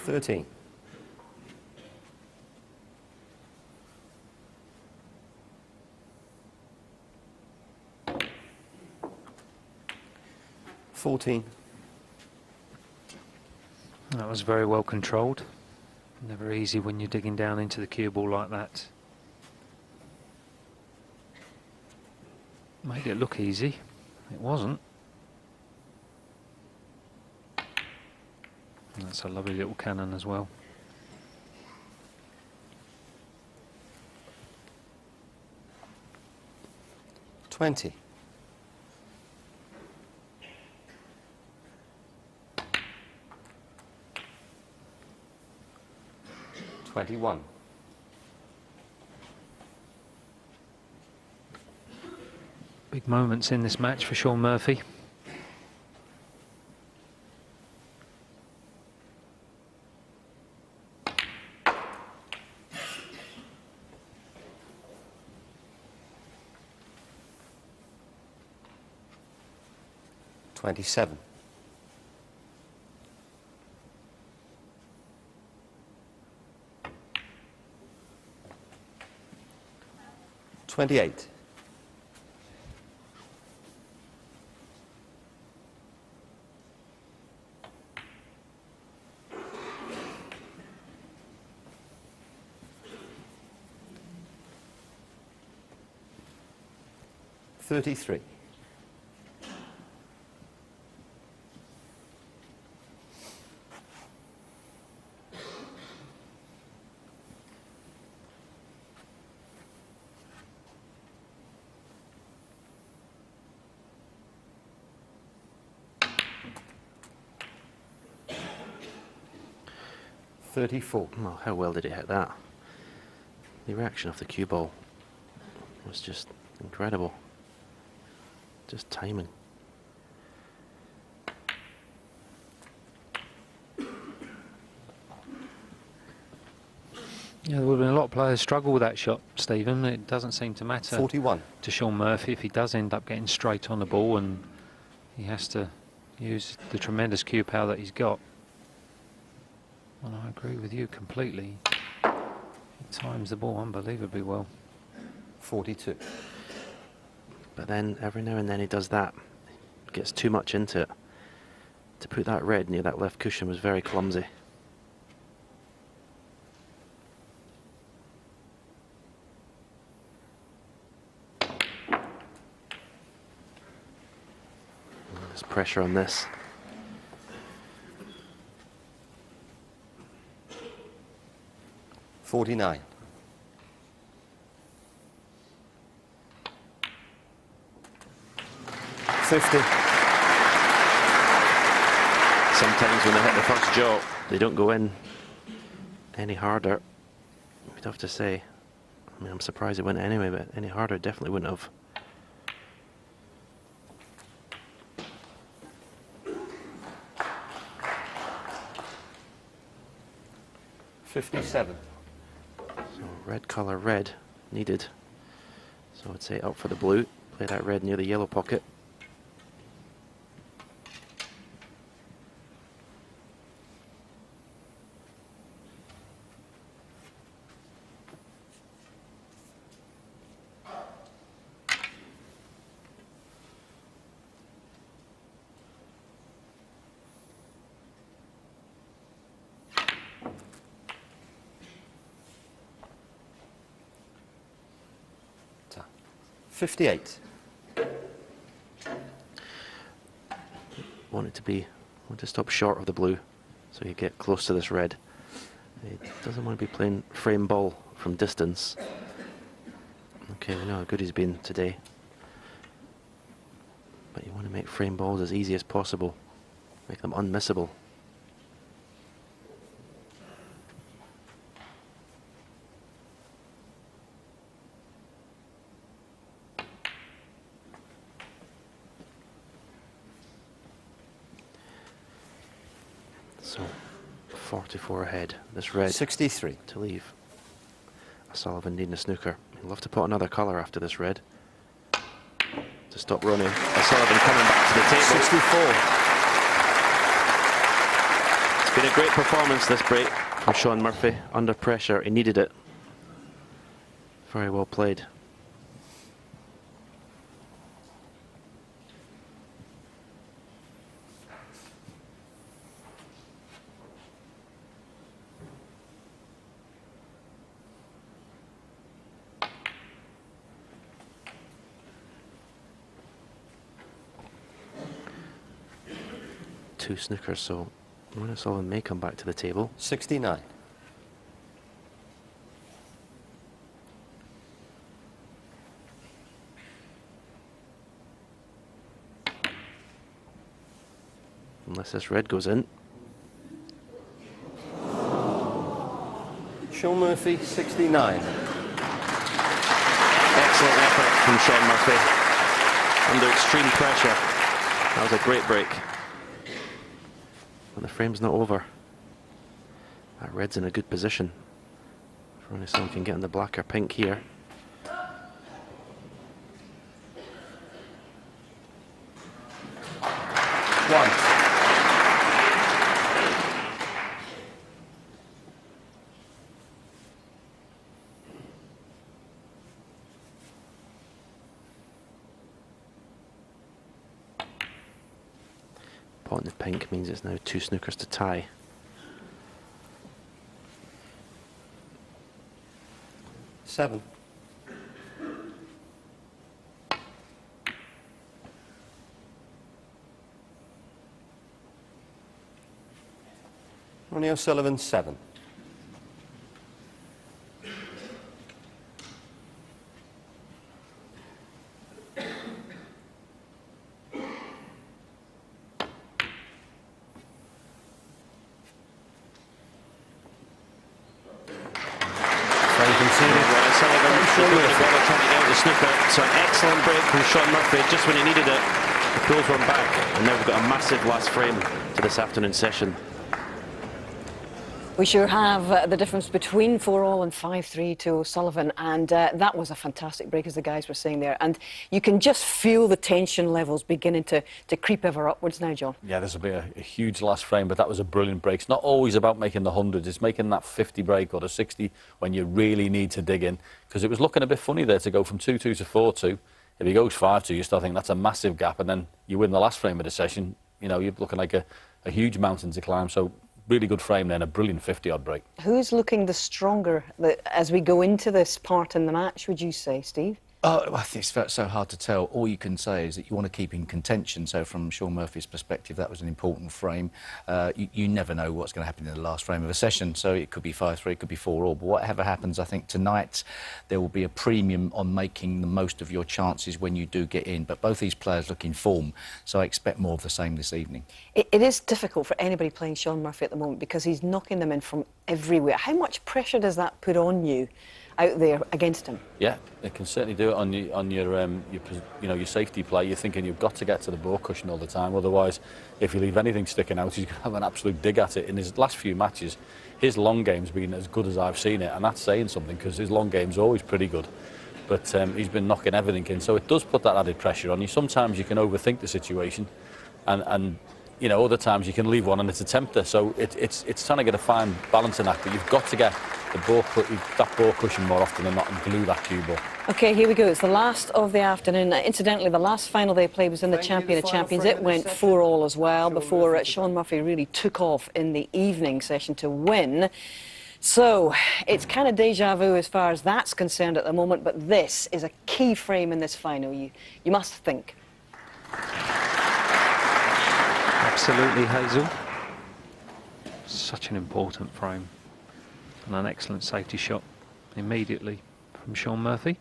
$13. $14. That was very well controlled. Never easy when you're digging down into the cue ball like that. Made it look easy. It wasn't. And that's a lovely little cannon as well. $20. $21. Big moments in this match for Shaun Murphy. $27. $28. $33. $34. Well, how well did it hit that? The reaction of the cue ball was just incredible. Just timing. Yeah, there would have been a lot of players struggle with that shot, Stephen. It doesn't seem to matter 41. to Shaun Murphy if he does end up getting straight on the ball, and he has to use the tremendous cue power that he's got. And I agree with you completely. He times the ball unbelievably well. 42. But then every now and then he does that. Gets too much into it. To put that red near that left cushion was very clumsy. There's pressure on this. $49. $50. Sometimes when they hit the first jaw, they don't go in any harder. You'd have to say. I mean, I'm surprised it went anyway, but any harder definitely wouldn't have. $57. So red colour, red needed. So I'd say up for the blue. Play that red near the yellow pocket. $58. want it to be, want to stop short of the blue, so you get close to this red. He doesn't want to be playing frame ball from distance. Okay, we know how good he's been today. But you want to make frame balls as easy as possible. Make them unmissable. So, 44 ahead. This red 63 to leave. O'Sullivan needing a snooker. He'll have to put another colour after this red to stop Ronnie. O'Sullivan coming back to the table. 64. It's been a great performance this break from Shaun Murphy. Under pressure, he needed it. Very well played. Two snookers, so O'Sullivan may come back to the table. 69. Unless this red goes in. Shaun Murphy, 69. Excellent effort from Shaun Murphy. Under extreme pressure. That was a great break. And the frame's not over. That red's in a good position. If Ronnie can get in the black or pink here. One. Pot in the pink means it's now two snookers to tie. Seven. Ronnie O'Sullivan, 7. So an excellent break from Shaun Murphy just when he needed it. The pulls one back, and now we've got a massive last frame to this afternoon session. We sure have. The difference between 4-all and 5-3 to O'Sullivan, and that was a fantastic break, as the guys were saying there. And you can just feel the tension levels beginning to creep ever upwards now, John. Yeah, this will be a huge last frame, but that was a brilliant break. It's not always about making the 100s, it's making that 50 break or the 60 when you really need to dig in, because it was looking a bit funny there to go from 2-2 to 4-2. If he goes 5-2, you start thinking that's a massive gap, and then you win the last frame of the session, you know, you're looking like a huge mountain to climb. So really good frame then, a brilliant 50-odd break. Who's looking the stronger as we go into this part in the match, would you say, Steve? I think it's so hard to tell. All you can say is that you want to keep in contention. So from Shaun Murphy's perspective, that was an important frame. You never know what's going to happen in the last frame of a session. So it could be 5-3, it could be 4-all. But whatever happens, I think tonight there will be a premium on making the most of your chances when you do get in. But both these players look in form, so I expect more of the same this evening. It is difficult for anybody playing Shaun Murphy at the moment because he's knocking them in from everywhere. How much pressure does that put on you out there against him? Yeah, it can certainly do it on your safety play. You're thinking you've got to get to the ball cushion all the time, otherwise if you leave anything sticking out he's going to have an absolute dig at it. In his last few matches his long game's been as good as I've seen it, and that's saying something because his long game's always pretty good, but he's been knocking everything in, so it does put that added pressure on you. Sometimes you can overthink the situation and you know, other times you can leave one and it's a tempter, so it's trying to get a fine balancing act, but you've got to get that ball cushion more often than not and glue that cue ball. OK, here we go. It's the last of the afternoon. Incidentally, the last final they played was in the Champion of Champions. It went 4-all as well before Shaun Murphy really took off in the evening session to win. So it's kind of deja vu as far as that's concerned at the moment, but this is a key frame in this final. You must think. Absolutely, Hazel. Such an important frame. And an excellent safety shot immediately from Shaun Murphy.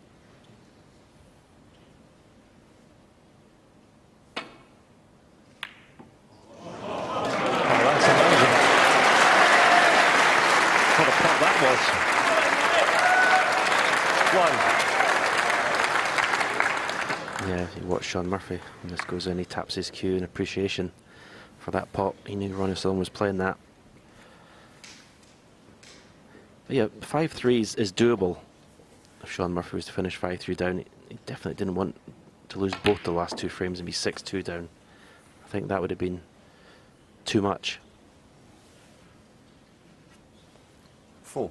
Yeah, if you watch Shaun Murphy, when this goes in, he taps his cue in appreciation for that pot. He knew Ronnie O'Sullivan was playing that. But yeah, 5-3 is doable. If Shaun Murphy was to finish 5-3 down, he definitely didn't want to lose both the last two frames and be 6-2 down. I think that would have been too much. 4.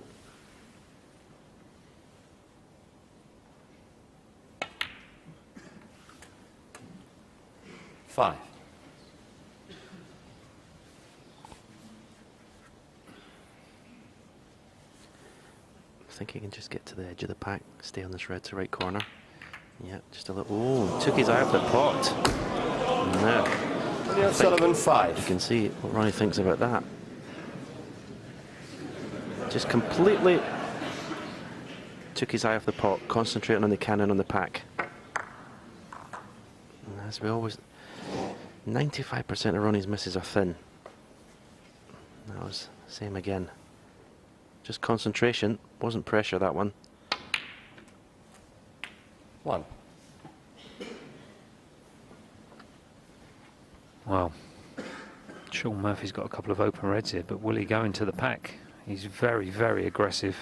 Five. I think he can just get to the edge of the pack, stay on this red to right corner. Yeah, just a little. Oh, took his eye off the pot. No. OSullivan 5. You can see what Ronnie thinks about that. Just completely took his eye off the pot, concentrating on the cannon on the pack. And as we always, 95% of Ronnie's misses are thin. That was the same again. Just concentration, wasn't pressure, that one. 1. Well, Shaun Murphy's got a couple of open reds here, but will he go into the pack? He's very, very aggressive.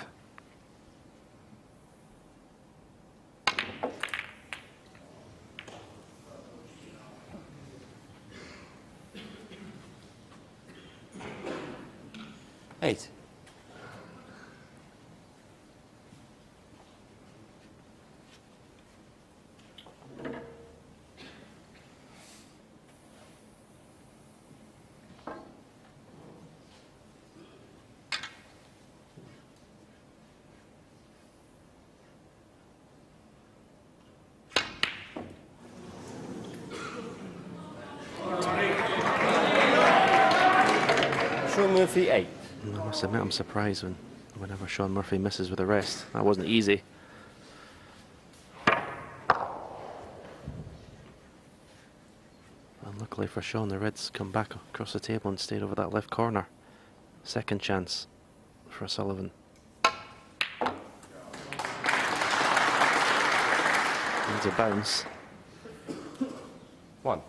Eight. Shaun Murphy 8. I must admit, I'm surprised whenever Shaun Murphy misses with the rest. That wasn't easy. And luckily for Shaun, the reds come back across the table and stayed over that left corner. Second chance for O'Sullivan. Needs a bounce. 1.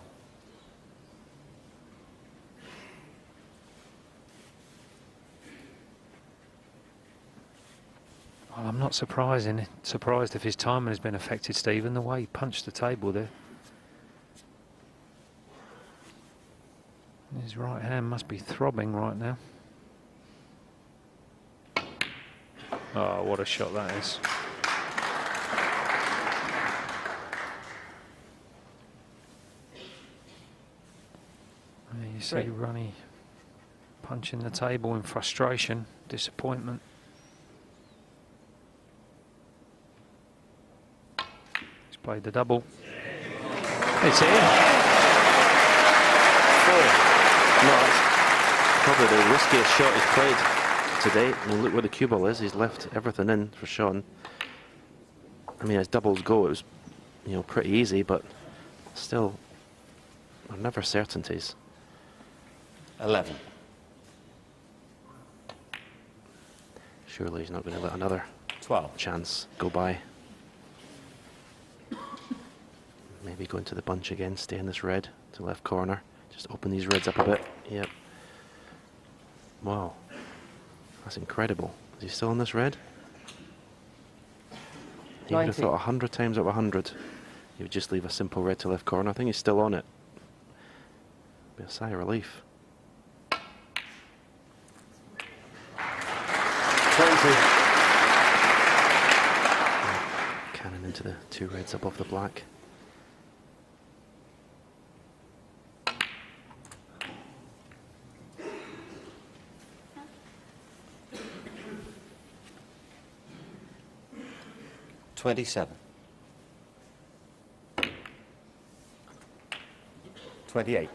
Well, I'm not surprised if his timing has been affected, Stephen, the way he punched the table there. His right hand must be throbbing right now. Oh, what a shot that is. You see Ronnie punching the table in frustration, disappointment. He's played the double. It's in. 4. No, it's probably the riskiest shot he's played to date. I mean, look where the cue ball is. He's left everything in for Shaun. I mean, as doubles go, it was, you know, pretty easy, but still, they're never certainties. 11. Surely he's not going to let another 12. chance go by. Maybe go into the bunch again, stay in this red to left corner. Just open these reds up a bit. Yep. Wow. That's incredible. Is he still on this red? He would have thought 100 times out of 100 he would just leave a simple red to left corner. I think he's still on it. Be a sigh of relief. 20. Cannon into the two reds above the black. $27. 28.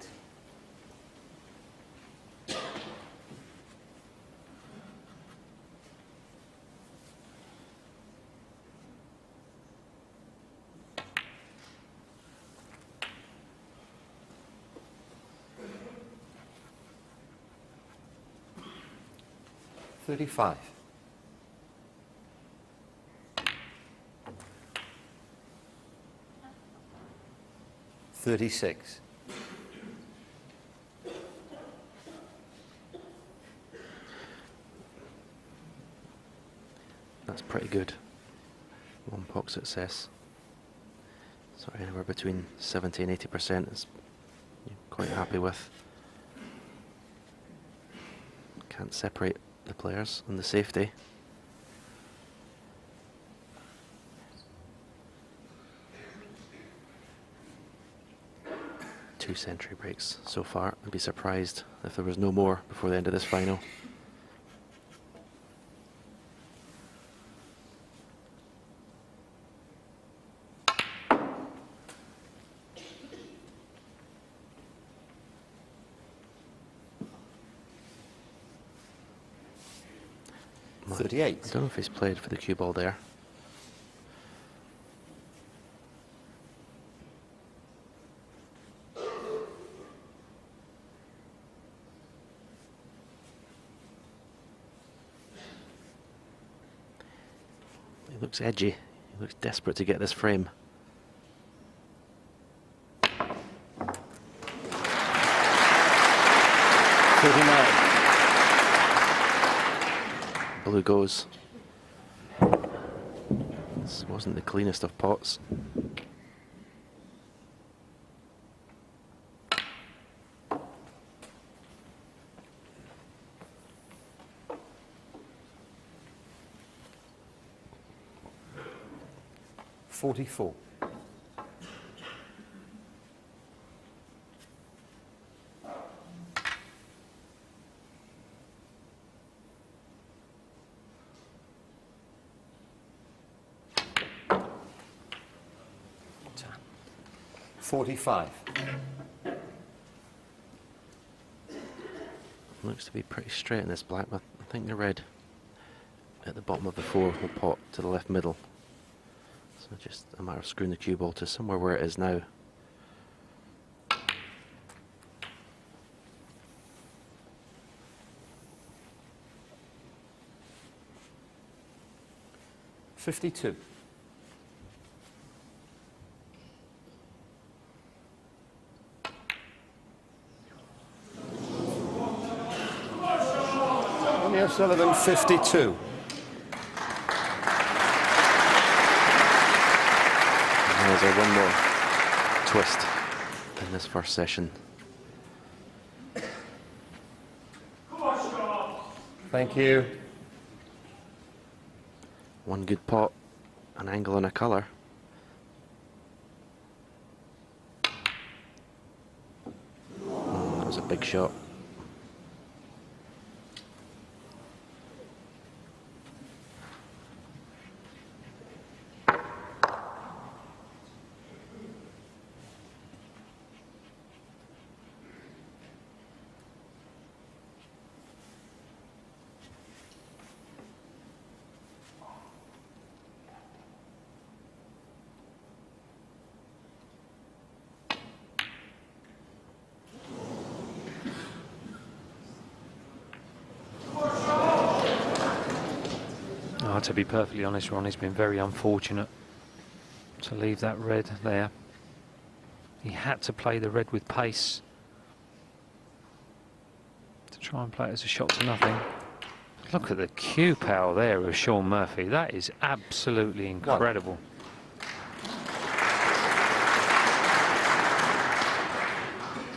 35. 36. That's pretty good. One pot success. So anywhere between 70 and 80% is quite happy with. Can't separate the players and the safety. Two century breaks so far. I'd be surprised if there was no more before the end of this final. I don't know if he's played for the cue ball there. He looks edgy. He looks desperate to get this frame. Blue goes. This wasn't the cleanest of pots. $44. $45. Looks to be pretty straight in this black, but I think the red at the bottom of the 4 will pot to the left middle. So just a matter of screwing the cue ball to somewhere where it is now. $52. Ronnie OSullivan, 52. There's one more twist in this first session. Thank you. One good pot, an angle and a colour. That was a big shot. To be perfectly honest, Ronnie's been very unfortunate to leave that red there. He had to play the red with pace to try and play it as a shot to nothing. Look at the cue power there of Shaun Murphy. That is absolutely incredible.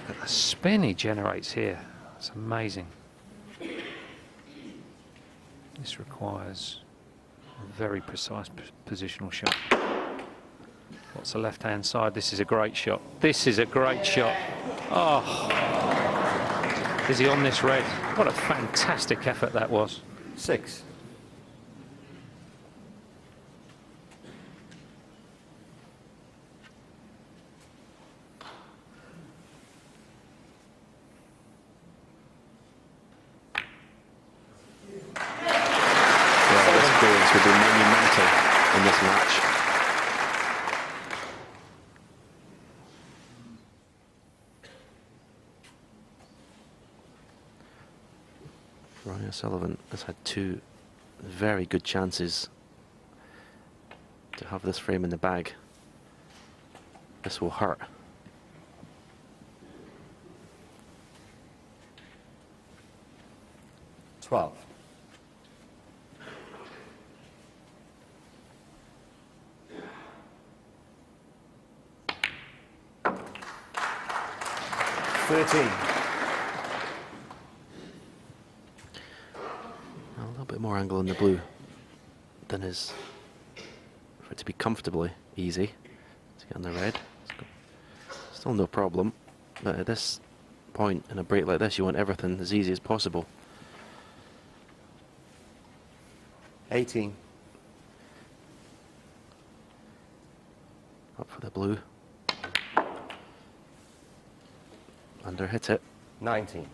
Look at the spin he generates here. It's amazing. This requires a very precise positional shot. What's the left-hand side? This is a great shot. This is a great shot. Oh, is he on this red? What a fantastic effort that was. 6. Would be monumental in this match. Ronnie O'Sullivan has had two very good chances to have this frame in the bag. This will hurt. $12. A little bit more angle in the blue than is for it to be comfortably easy to get on the red. Still no problem, but at this point in a break like this, you want everything as easy as possible. 18. Up for the blue. Under hit it. 19.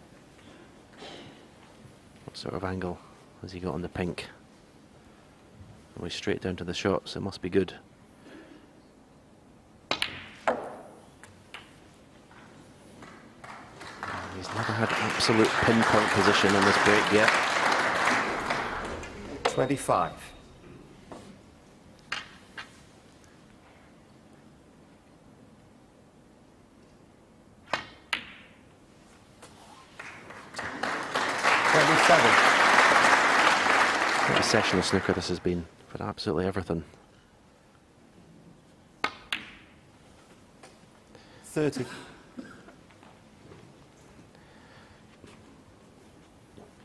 What sort of angle has he got on the pink? We're straight down to the shot, so it must be good. He's never had absolute pinpoint position on this break yet. 25. What a session of snooker this has been for absolutely everything. 30.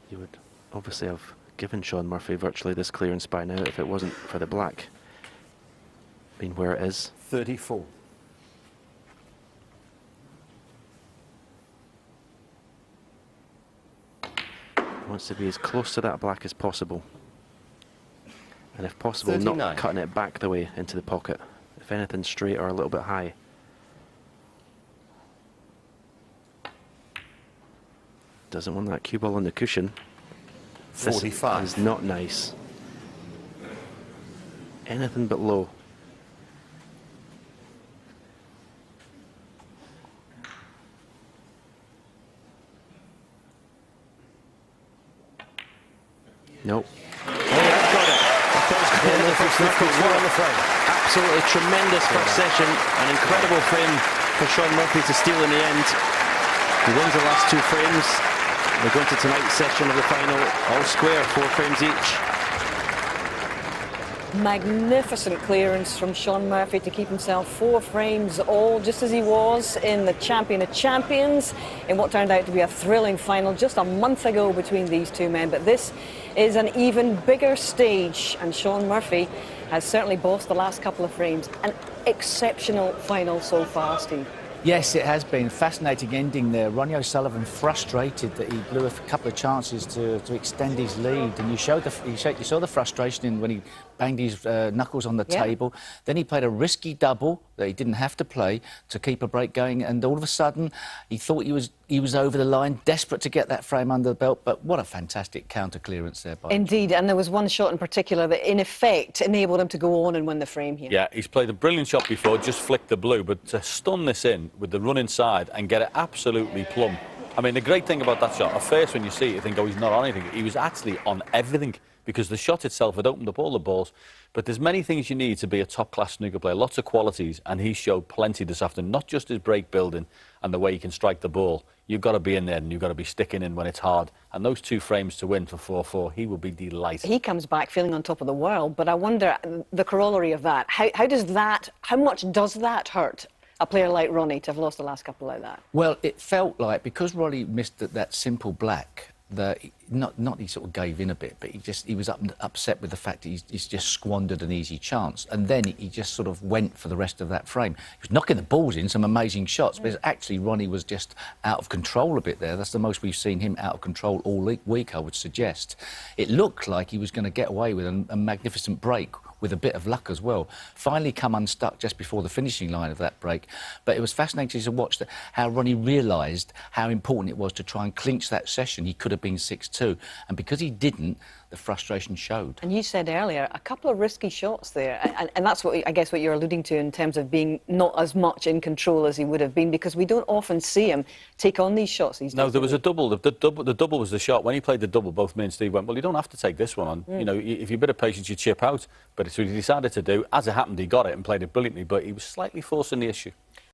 You would obviously have given Shaun Murphy virtually this clearance by now if it wasn't for the black being where it is. 34. Wants to be as close to that black as possible, and if possible 39. not cutting it back the way into the pocket, if anything straight or a little bit high. Doesn't want that cue ball on the cushion. 45. This is not nice. Anything but low. Nope. Oh, that's got it. Absolutely tremendous first session. An incredible frame for Shaun Murphy to steal in the end. He wins the last two frames. We're going to tonight's session of the final, all square, 4 frames each. Magnificent clearance from Shaun Murphy to keep himself 4 frames all, just as he was in the Champion of Champions, in what turned out to be a thrilling final just a month ago between these two men. But this is an even bigger stage, and Shaun Murphy has certainly bossed the last couple of frames. An exceptional final so far, Steve. Yes, it has been. Fascinating ending there. Ronnie O'Sullivan frustrated that he blew a couple of chances to extend his lead, and you saw the frustration in when he banged his knuckles on the table. Then he played a risky double that he didn't have to play to keep a break going, and all of a sudden he thought he was over the line, desperate to get that frame under the belt. But what a fantastic counter clearance there by him. Indeed, and there was one shot in particular that in effect enabled him to go on and win the frame here. Yeah, he's played a brilliant shot before, just flicked the blue, but to stun this in with the run inside and get it absolutely plumb. I mean, the great thing about that shot, at first when you see it, you think, oh, he's not on anything. He was actually on everything, because the shot itself had opened up all the balls. But there's many things you need to be a top-class snooker player, lots of qualities, and he showed plenty this afternoon, not just his break building and the way he can strike the ball. You've got to be in there and you've got to be sticking in when it's hard. And those 2 frames to win for 4-4, he will be delighted. He comes back feeling on top of the world, but I wonder the corollary of that. How much does that hurt a player like Ronnie to have lost the last couple like that? Well, it felt like, because Ronnie missed that simple black, that not he sort of gave in a bit, but he was upset with the fact that he's just squandered an easy chance, and then he just sort of went for the rest of that frame. He was knocking the balls in, some amazing shots, but actually Ronnie was just out of control a bit there. That's the most we've seen him out of control all week, I would suggest. It looked like he was going to get away with a magnificent break with a bit of luck as well. Finally come unstuck just before the finishing line of that break. But it was fascinating to watch how Ronnie realised how important it was to try and clinch that session. He could have been 6-2, and because he didn't, the frustration showed. And you said earlier, a couple of risky shots there, and that's what I guess what you're alluding to in terms of being not as much in control as he would have been, because we don't often see him take on these shots these days. No, there was a double. The double was the shot. When he played the double, both me and Steve went, well, you don't have to take this one on. You know, if you're a bit of patience, you chip out. But it's what he decided to do. As it happened, he got it and played it brilliantly, but he was slightly forcing the issue.